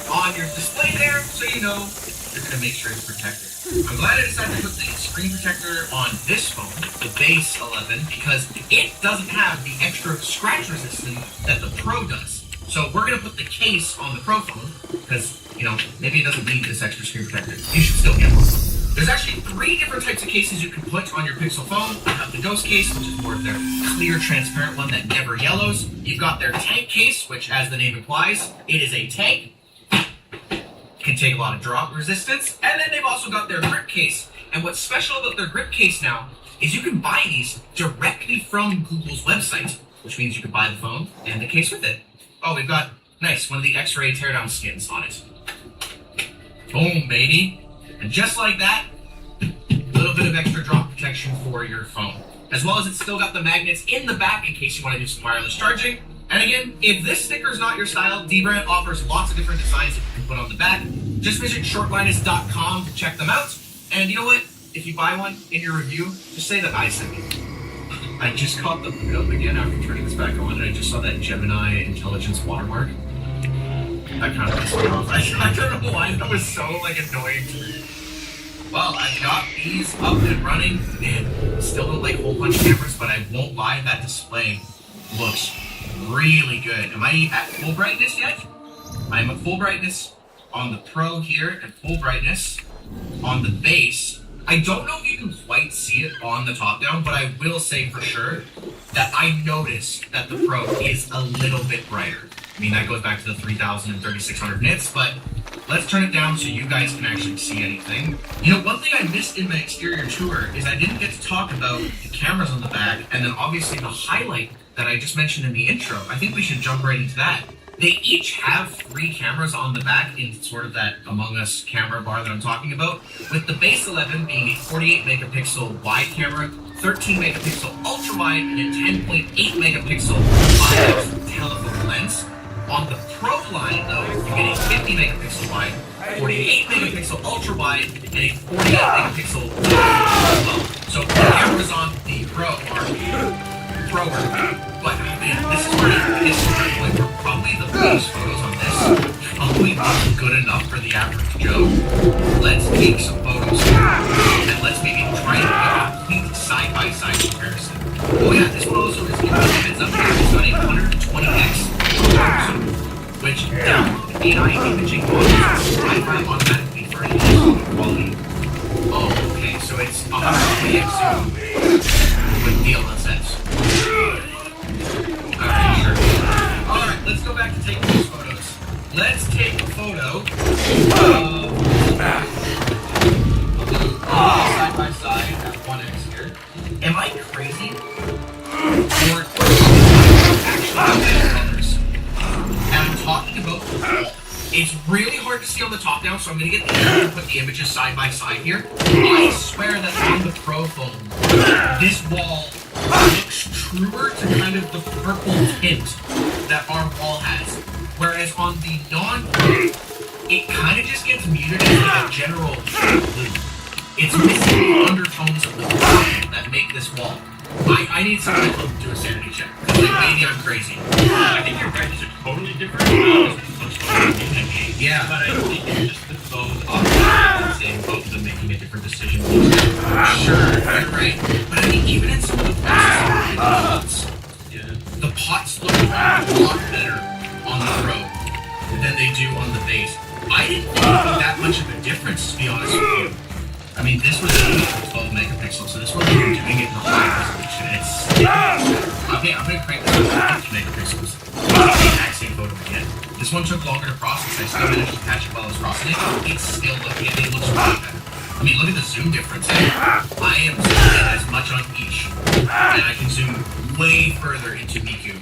on your display there, so you know you're gonna make sure it's protected. I'm glad I decided to put the screen protector on this phone, the base 11, because it doesn't have the extra scratch resistance that the Pro does. So we're going to put the case on the Pro phone, because, you know, maybe it doesn't need this extra screen protector. You should still get one. There's actually 3 different types of cases you can put on your Pixel phone. You have the Ghost case, which is more of their clear, transparent one that never yellows. You've got their tank case, which, as the name implies, it is a tank. Can take a lot of drop resistance. And then they've also got their grip case. And what's special about their grip case now is you can buy these directly from Google's website, which means you can buy the phone and the case with it. Oh, we've got, nice, one of the X-ray teardown skins on it. Boom, baby. And just like that, a little bit of extra drop protection for your phone. As well as it's still got the magnets in the back in case you want to do some wireless charging. And again, if this sticker is not your style, Dbrand offers lots of different designs that you can put on the back. Just visit shortlinus.com to check them out. And you know what? If you buy one in your review, just say that I sent it. I just caught the boot up again after turning this back on, and I just saw that Gemini Intelligence watermark. That kind of pissed me off. I don't know why that was so annoying to me. Well, I've got these up and running, and still don't like hole punch cameras, but I won't lie, that display looks really good. Am I at full brightness yet? I'm at full brightness on the Pro here, and full brightness on the base. I don't know if you can quite see it on the top down, but I will say for sure that I noticed that the Pro is a little bit brighter. I mean, that goes back to the 3000 and 3600 nits, but let's turn it down so you guys can actually see anything. You know, one thing I missed in the exterior tour is I didn't get to talk about the cameras on the back, and then obviously the highlight that I just mentioned in the intro. I think we should jump right into that. They each have 3 cameras on the back in sort of that Among Us camera bar that I'm talking about, with the base 11 being a 48 megapixel wide camera, 13 megapixel ultra wide, and a 10.8 megapixel 5x telephoto lens. On the Pro line, though, you get a 50 megapixel wide, 48 megapixel ultra wide, and a 48 megapixel as well. So the cameras on the Pro are but man, this is where it's probably the best photos on this. Probably not good enough for the average Joe. Let's take some photos here, and let's maybe try and get a complete side-by-side comparison. Oh yeah, this one also is giving me a heads up here. It's got a 120x, which down the AI imaging model, I find automatically for an quality. Oh, okay, so it's 120x zoom with DLSS. Alright, sure. Alright, let's go back to taking these photos. Let's take a photo side by side at 1x here. Am I crazy? Or actually colors? And I'm talking about the wall. It's really hard to see on the top now, so I'm going to get the camera and put the images side by side here. I swear that on the Pro phone, this wall looks truer to kind of the purple tint that our wall has. Whereas on the non-Pro, it kind of just gets muted as like a general blue. It's missing the undertones of the blue that make this wall. I need someone to do a sanity check. Like, maybe I'm crazy. I think your guys are totally different. Yeah. But I think it's just the both options and both of them making a different decision. Sure, you're right. But I mean, even in some of the pots, the pots look a lot better on the Pro than they do on the base. I didn't think it would be that much of a difference, to be honest with you. I mean, this was a 12 megapixel, so this wasn't even doing it in high resolution. It's okay, I'm gonna crank this up to 50 megapixels. It's the exact same photo again. This one took longer to process. I still managed to catch it while I was processing it. It's still looking at it. It looks way better. I mean, look at the zoom difference. I am zooming in as much on each, and I can zoom way further into Miku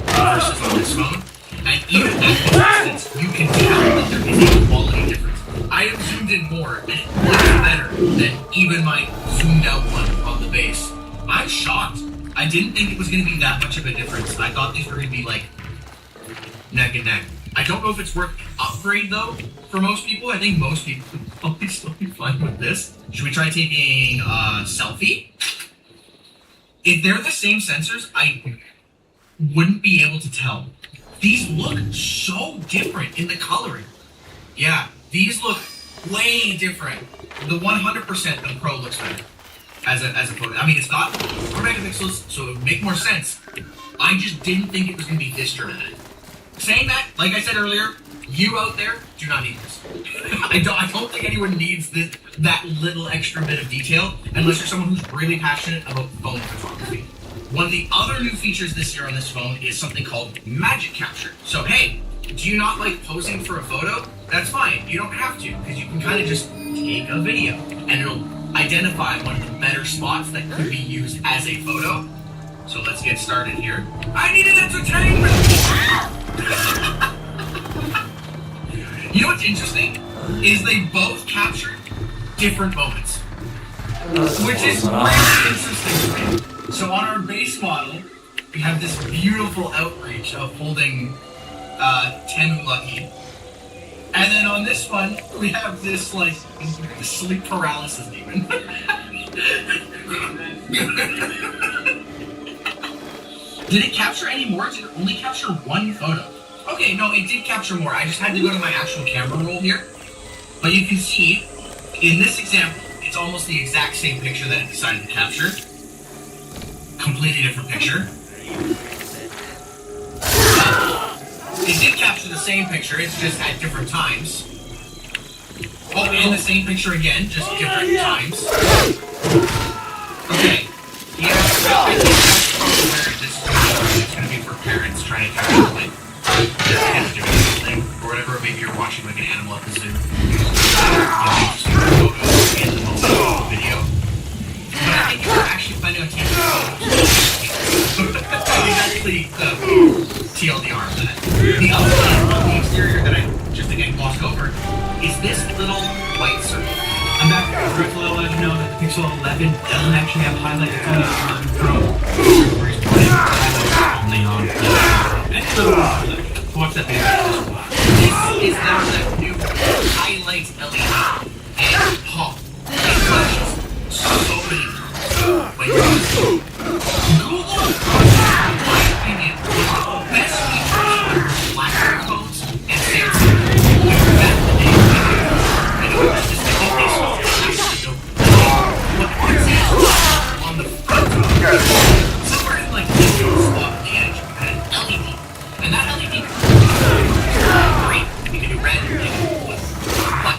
versus on this phone. And even at this distance, you can tell that there is a quality difference. I have zoomed in more, and it looks better than even my zoomed out one on the base. I'm shocked. I didn't think it was going to be that much of a difference. I thought these were going to be like neck and neck. I don't know if it's worth upgrade though for most people. I think most people would probably still be fine with this. Should we try taking a selfie? If they're the same sensors, I wouldn't be able to tell. These look so different in the coloring. Yeah, these look way different. The 100% the Pro looks better as a photo. I mean, it's got 4 megapixels, so it would make more sense. I just didn't think it was going to be this dramatic. Saying that, like I said earlier, you out there do not need this. I don't think anyone needs that little extra bit of detail unless you're someone who's really passionate about phone photography. One of the other new features this year on this phone is something called Magic Capture. So hey, do you not like posing for a photo? That's fine. You don't have to, because you can kind of just take a video and it'll identify one of the better spots that could be used as a photo. So let's get started here. I needed entertainment! You know what's interesting? Is they both captured different moments. Which is really interesting to me. So on our base model, we have this beautiful outreach of holding Tenu Lucky. And then on this one, we have this, like, sleep paralysis demon. Did it capture any more? Did it only capture one photo? Okay, no, it did capture more. I just had to go to my actual camera roll here. But you can see, in this example, it's almost the exact same picture that it decided to capture. Completely different picture. It did capture the same picture, it's just at different times. Oh, and the same picture again, just different times. Okay. Yeah, I think that's probably where this is going to be for parents trying to capture like this kid doing something or whatever. Maybe you're watching like an animal at the zoo. Just photos in the moment of the video. But I think if you're actually planning on taking photos, I think that's the TLDR of that. The other one on the exterior that I just again glossed over is this little white circle. I'm back to let you know that the Pixel 11 doesn't actually have highlight. It's only on 11 Pro. Only on 11 Pro. Watch that video. This is now the new highlight LED. And it flashes so many times. When you're using Google, in my opinion, was the best feature on BlackBerry phones and Samsung. Back in the day, and it was just on the front somewhere in like this slot the edge had an LED. And that LED is great. You can do red, you can do blue. But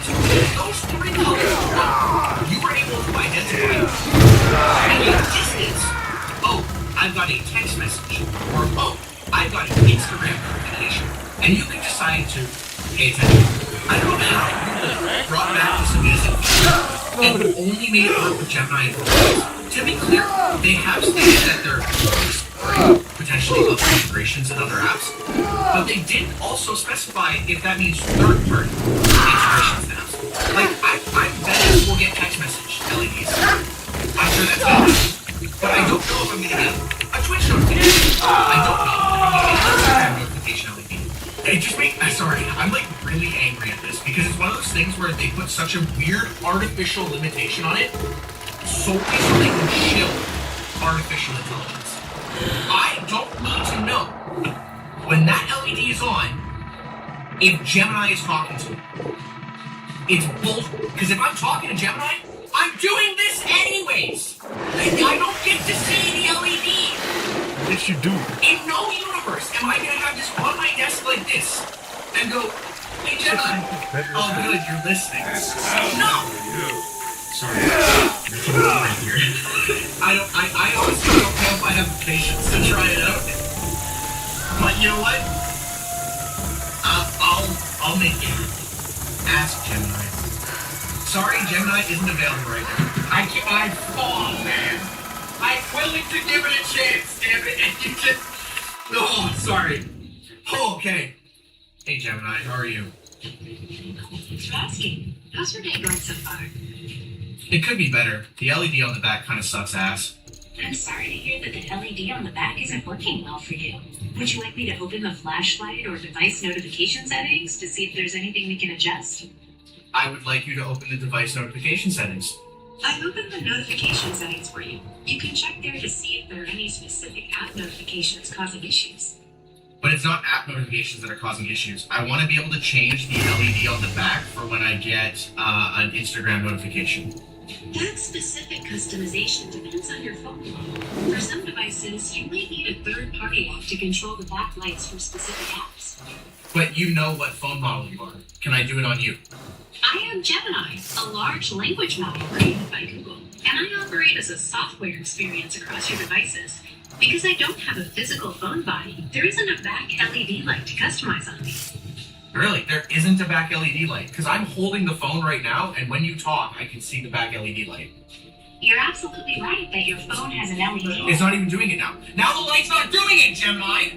those three colors, you were able to identify any distance. Oh, I've got a text message. Or oh, I've got an Instagram notification. And you can decide to pay attention. I don't know how Google brought back this amazing feature and only made it work with Gemini and Pro. To be clear, they have stated that they're exploring potentially other integrations and other apps, but they didn't also specify if that means third-party integrations and apps. Like, I bet we'll get text message LEDs. I'm sure that's going to happen, but I don't know if I'm going to get a Twitch notification. I don't know if I'm going to get an Instagram notification LED. It just makes, sorry, I'm like really angry at this because it's one of those things where they put such a weird artificial limitation on it solely so they can shield artificial intelligence. I don't need to know when that LED is on if Gemini is talking to me. It's bullshit. Because if I'm talking to Gemini, I'm doing this anyways. I don't get to see the LED. Yes, you do. In no universe am I going to have this on my desk like this and go, hey Gemini, oh good, you're listening. No! Sorry. I honestly don't know if I have the patience to try it out. But you know what? I'll make it. Ask Gemini. Sorry, Gemini isn't available right now. I fall, man. I'm willing to give it a chance, damn it. And you just... Oh, sorry. Oh, okay. Hey, Gemini, how are you? Thanks for asking. How's your day going so far? It could be better. The LED on the back kind of sucks ass. I'm sorry to hear that the LED on the back isn't working well for you. Would you like me to open the flashlight or device notification settings to see if there's anything we can adjust? I would like you to open the device notification settings. I've opened the notification settings for you. You can check there to see if there are any specific app notifications causing issues. but it's not app notifications that are causing issues. I want to be able to change the LED on the back for when I get an Instagram notification. That specific customization depends on your phone model. For some devices, you may need a third-party app to control the backlights for specific apps. But you know what phone model you are. Can I do it on you? I am Gemini, a large language model created by Google, and I operate as a software experience across your devices. Because I don't have a physical phone body, there isn't a back LED light to customize on me. Really? There isn't a back LED light? Because I'm holding the phone right now, and when you talk, I can see the back LED light. You're absolutely right that your phone has an LED. It's not even doing it now. Now the light's not doing it, Gemini!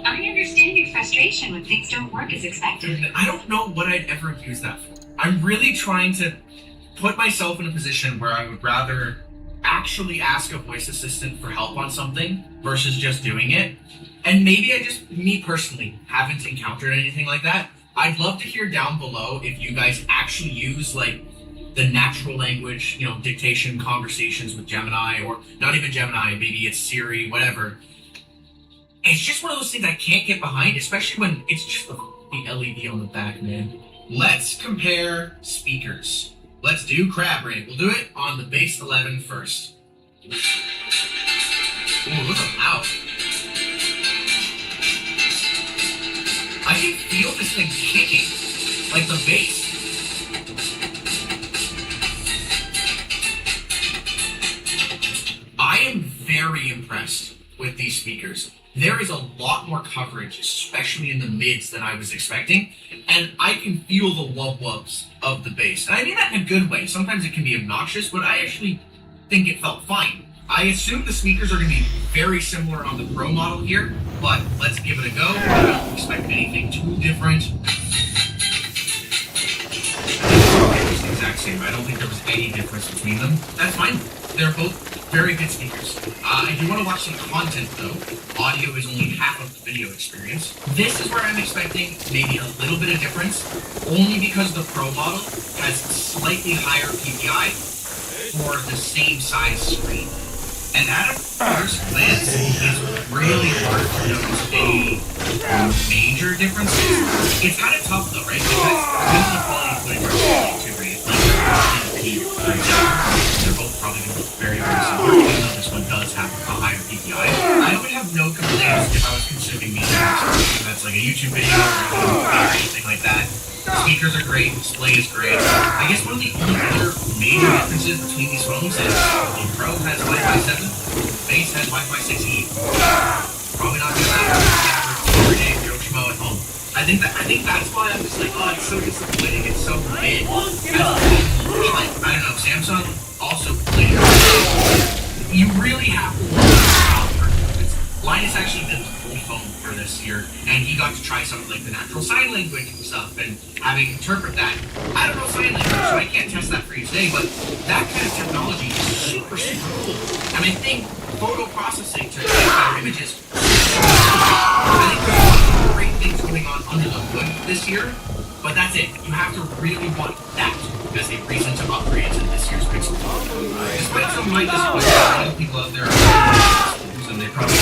I understand your frustration when things don't work as expected. I don't know what I'd ever use that for. I'm really trying to put myself in a position where I would rather actually ask a voice assistant for help on something versus just doing it. And maybe I just, me personally, haven't encountered anything like that. I'd love to hear down below if you guys actually use like the natural language, dictation conversations with Gemini, or not even Gemini, maybe it's Siri, whatever. It's just one of those things I can't get behind, especially when it's just the LED on the back, man. Let's compare speakers. Let's do Crab Ray. We'll do it on the Base 11 first. Ooh, look at loud. I can feel this thing kicking, like the bass. I am very impressed with these speakers. There is a lot more coverage, especially in the mids, than I was expecting, and I can feel the wub-wubs of the bass. And I mean that in a good way. Sometimes it can be obnoxious, but I actually think it felt fine. I assume the speakers are going to be very similar on the Pro model here, but let's give it a go. I don't expect anything too different. It's the exact same. I don't think there was any difference between them. That's fine. They're both very good speakers. If you want to watch some content though, audio is only half of the video experience. This is where I'm expecting maybe a little bit of difference, only because the Pro model has slightly higher PPI for the same size screen. And at a first glance, it's really hard to notice any major differences. It's kind of tough though, right? Because this is the quality footage we're too great. They're both probably going to look very, very similar, even though this one does have a higher PPI. I would have no complaints if I was consuming media. That's like a YouTube video or anything like that. Speakers are great, display is great. I guess one of the only other major differences between these phones is the Pro has Wi-Fi 7, Base has Wi-Fi 6E. Probably not gonna matter every day if you're Shmo at home. I think that's why I'm just like, oh, it's so disappointing, it's so big. I don't know, Samsung also played it. You really have to look at it. Linus actually did the full phone for this year, and he got to try something like the natural sign language and stuff, and having interpret that. I don't know sign language, so I can't test that for you today, but that kind of technology is super, super cool. And I think photo processing to get better images, I think there's a lot of great things going on under the hood this year, but that's it. You have to really want that as a reason to upgrade to this year's Pixel. Despite some might disappoint, I know people out there and they probably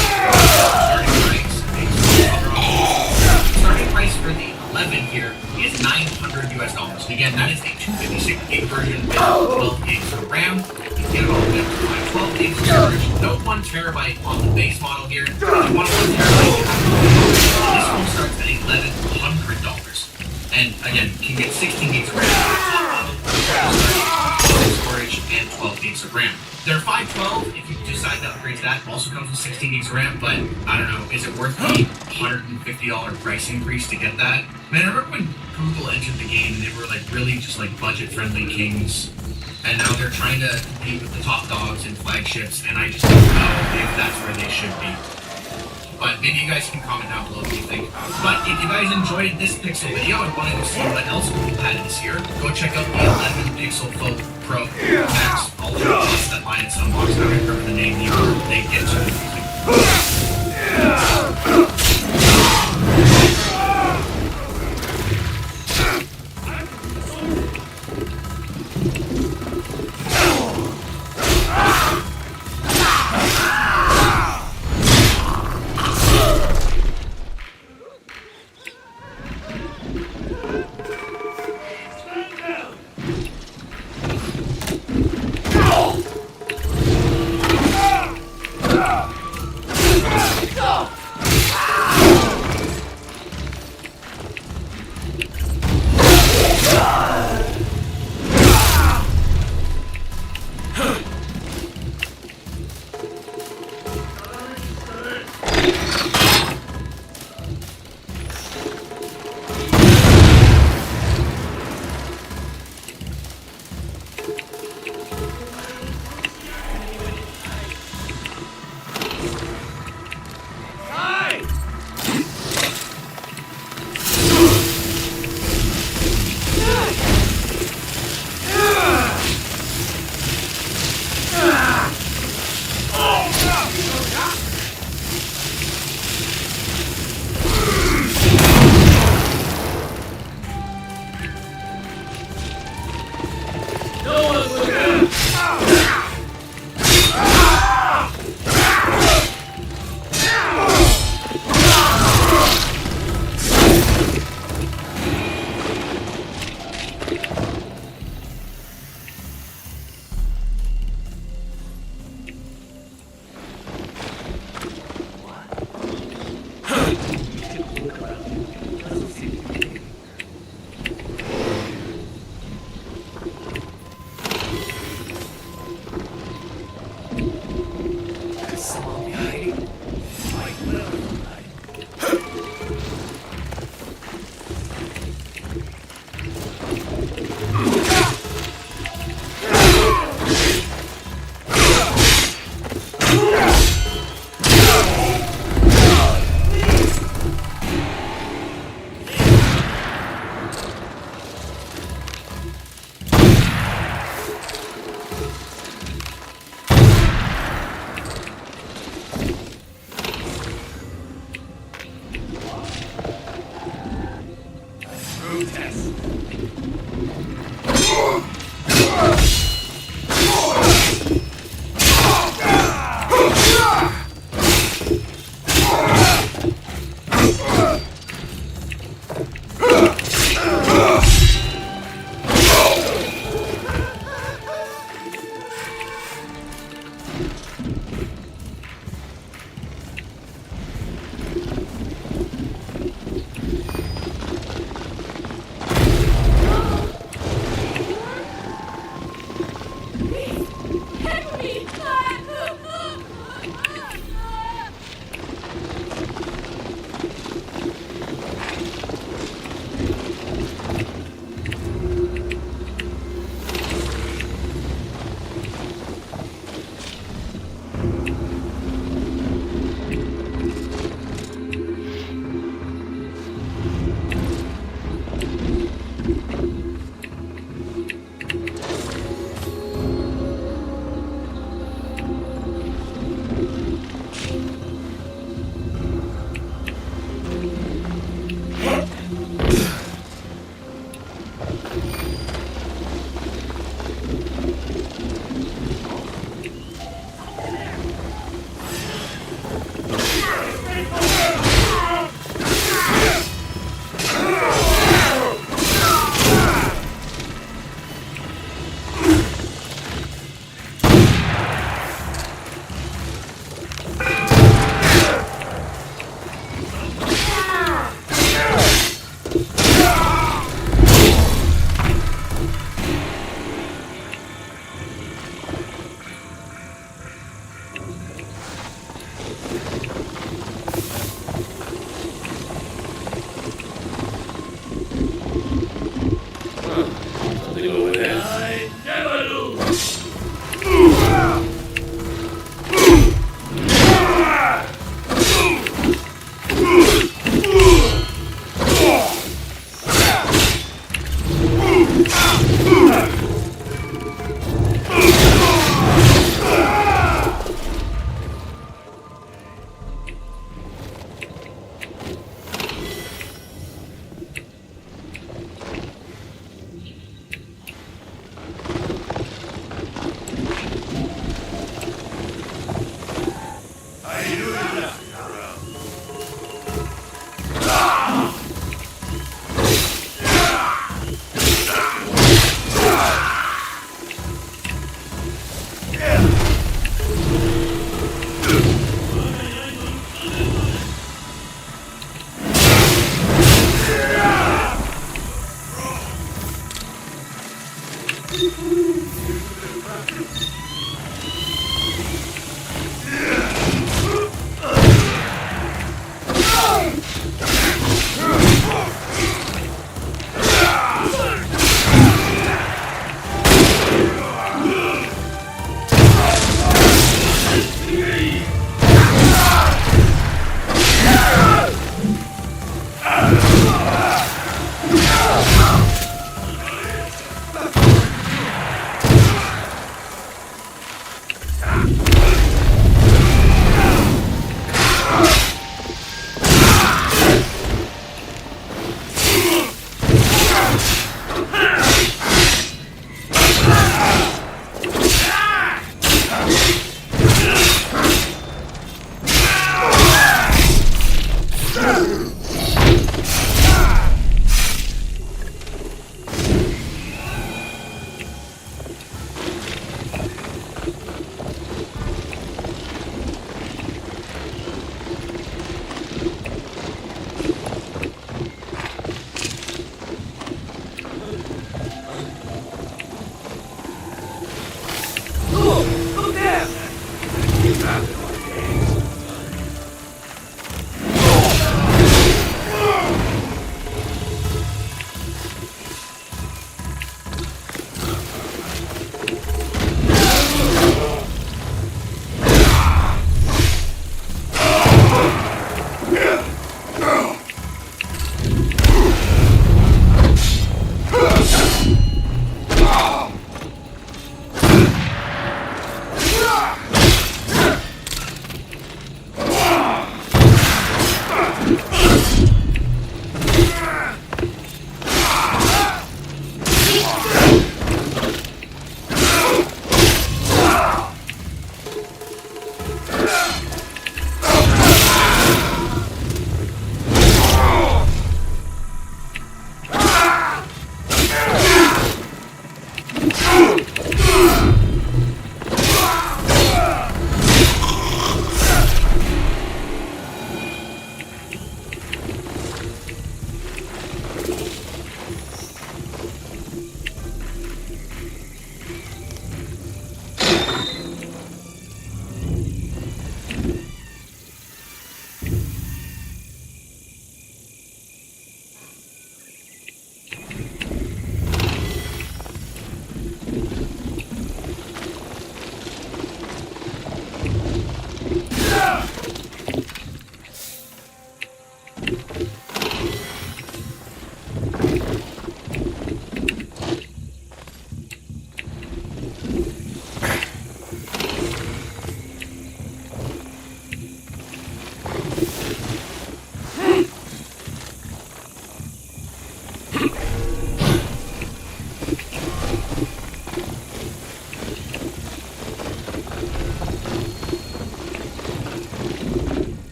starting price for the 11 here is $900 US. And again, that is a 256 gig version with 12 gigs of RAM. You get it all the way up to 12 gigs of storage. No 1 terabyte on the base model here. If you want 1 terabyte, you have to. This one starts at $1,100. And again, you can get 16 gigs of RAM, storage, and 12 gigs of RAM. They're 512 if you decide to upgrade to that. Also comes with 16 gigs of RAM, but I don't know, is it worth the $150 price increase to get that? Man, I remember when Google entered the game and they were like really just like budget-friendly kings, and now they're trying to compete with the top dogs and flagships, and I just don't know if that's where they should be. But maybe you guys can comment down below what you think. But if you guys enjoyed this Pixel video and want to go see what else we've had this year, go check out the 11 Pixel Fold Pro Max Ultra Plus that Linus unboxed. I don't remember the name either. They get too confusing.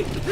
way!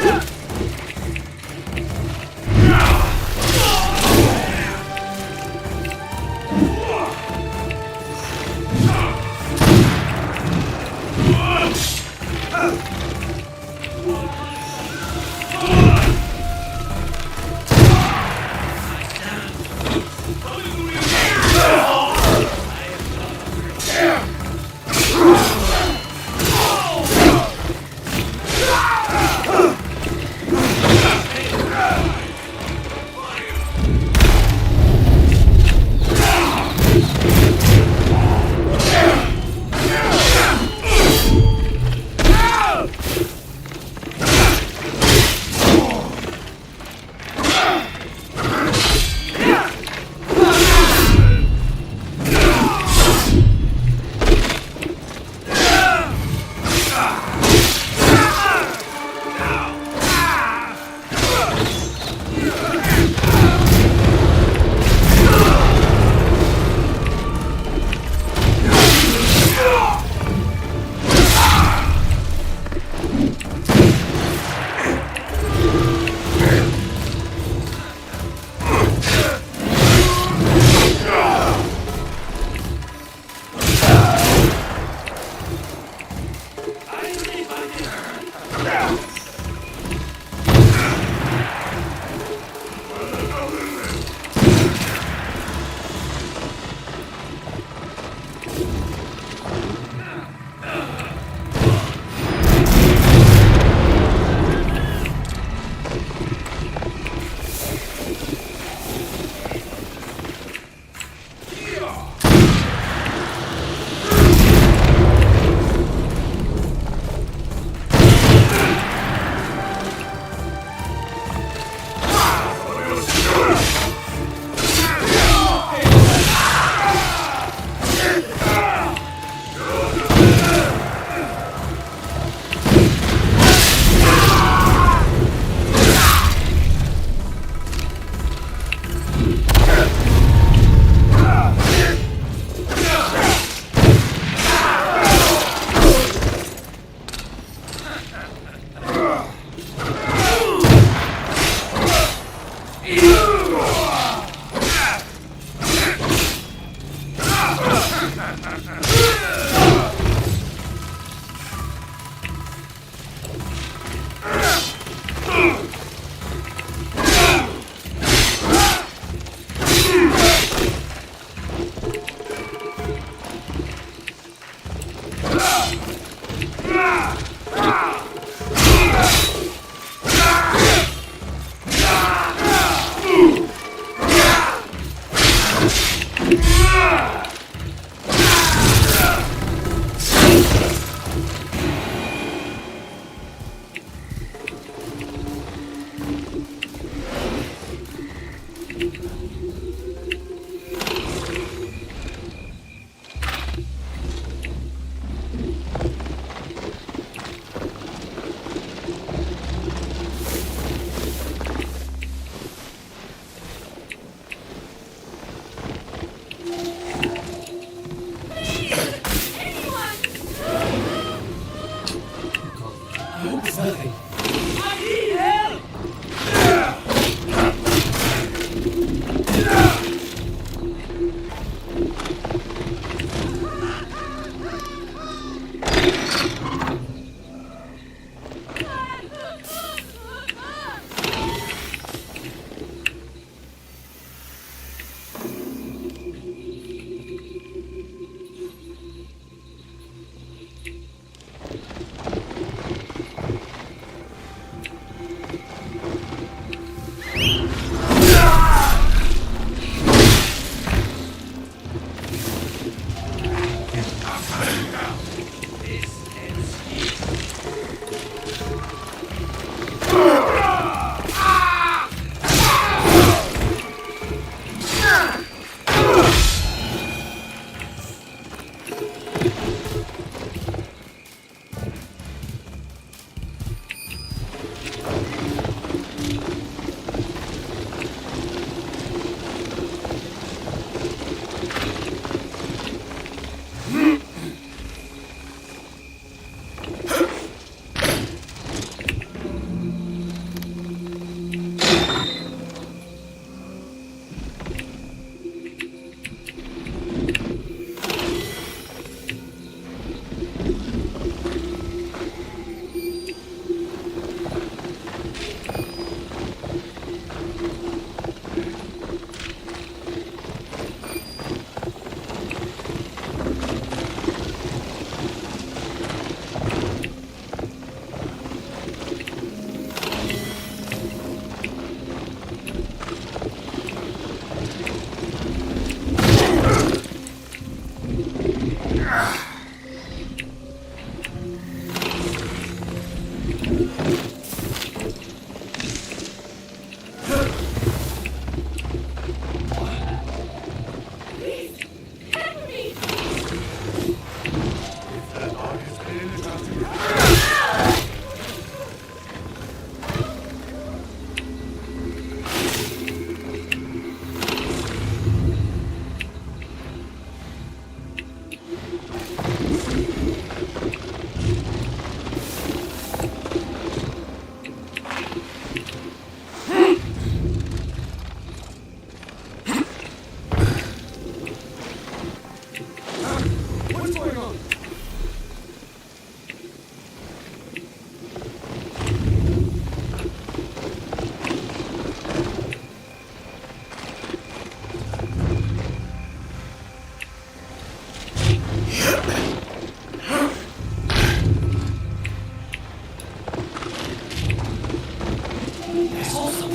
I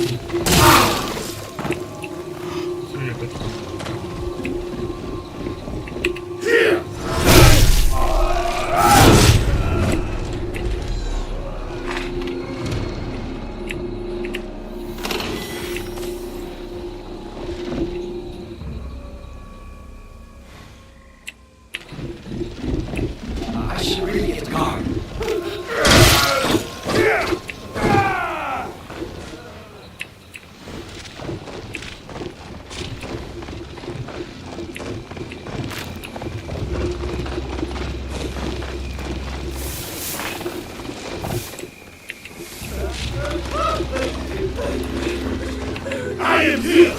should really get gone. I am here!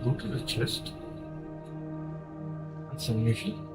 Look at the chest. That's unusual.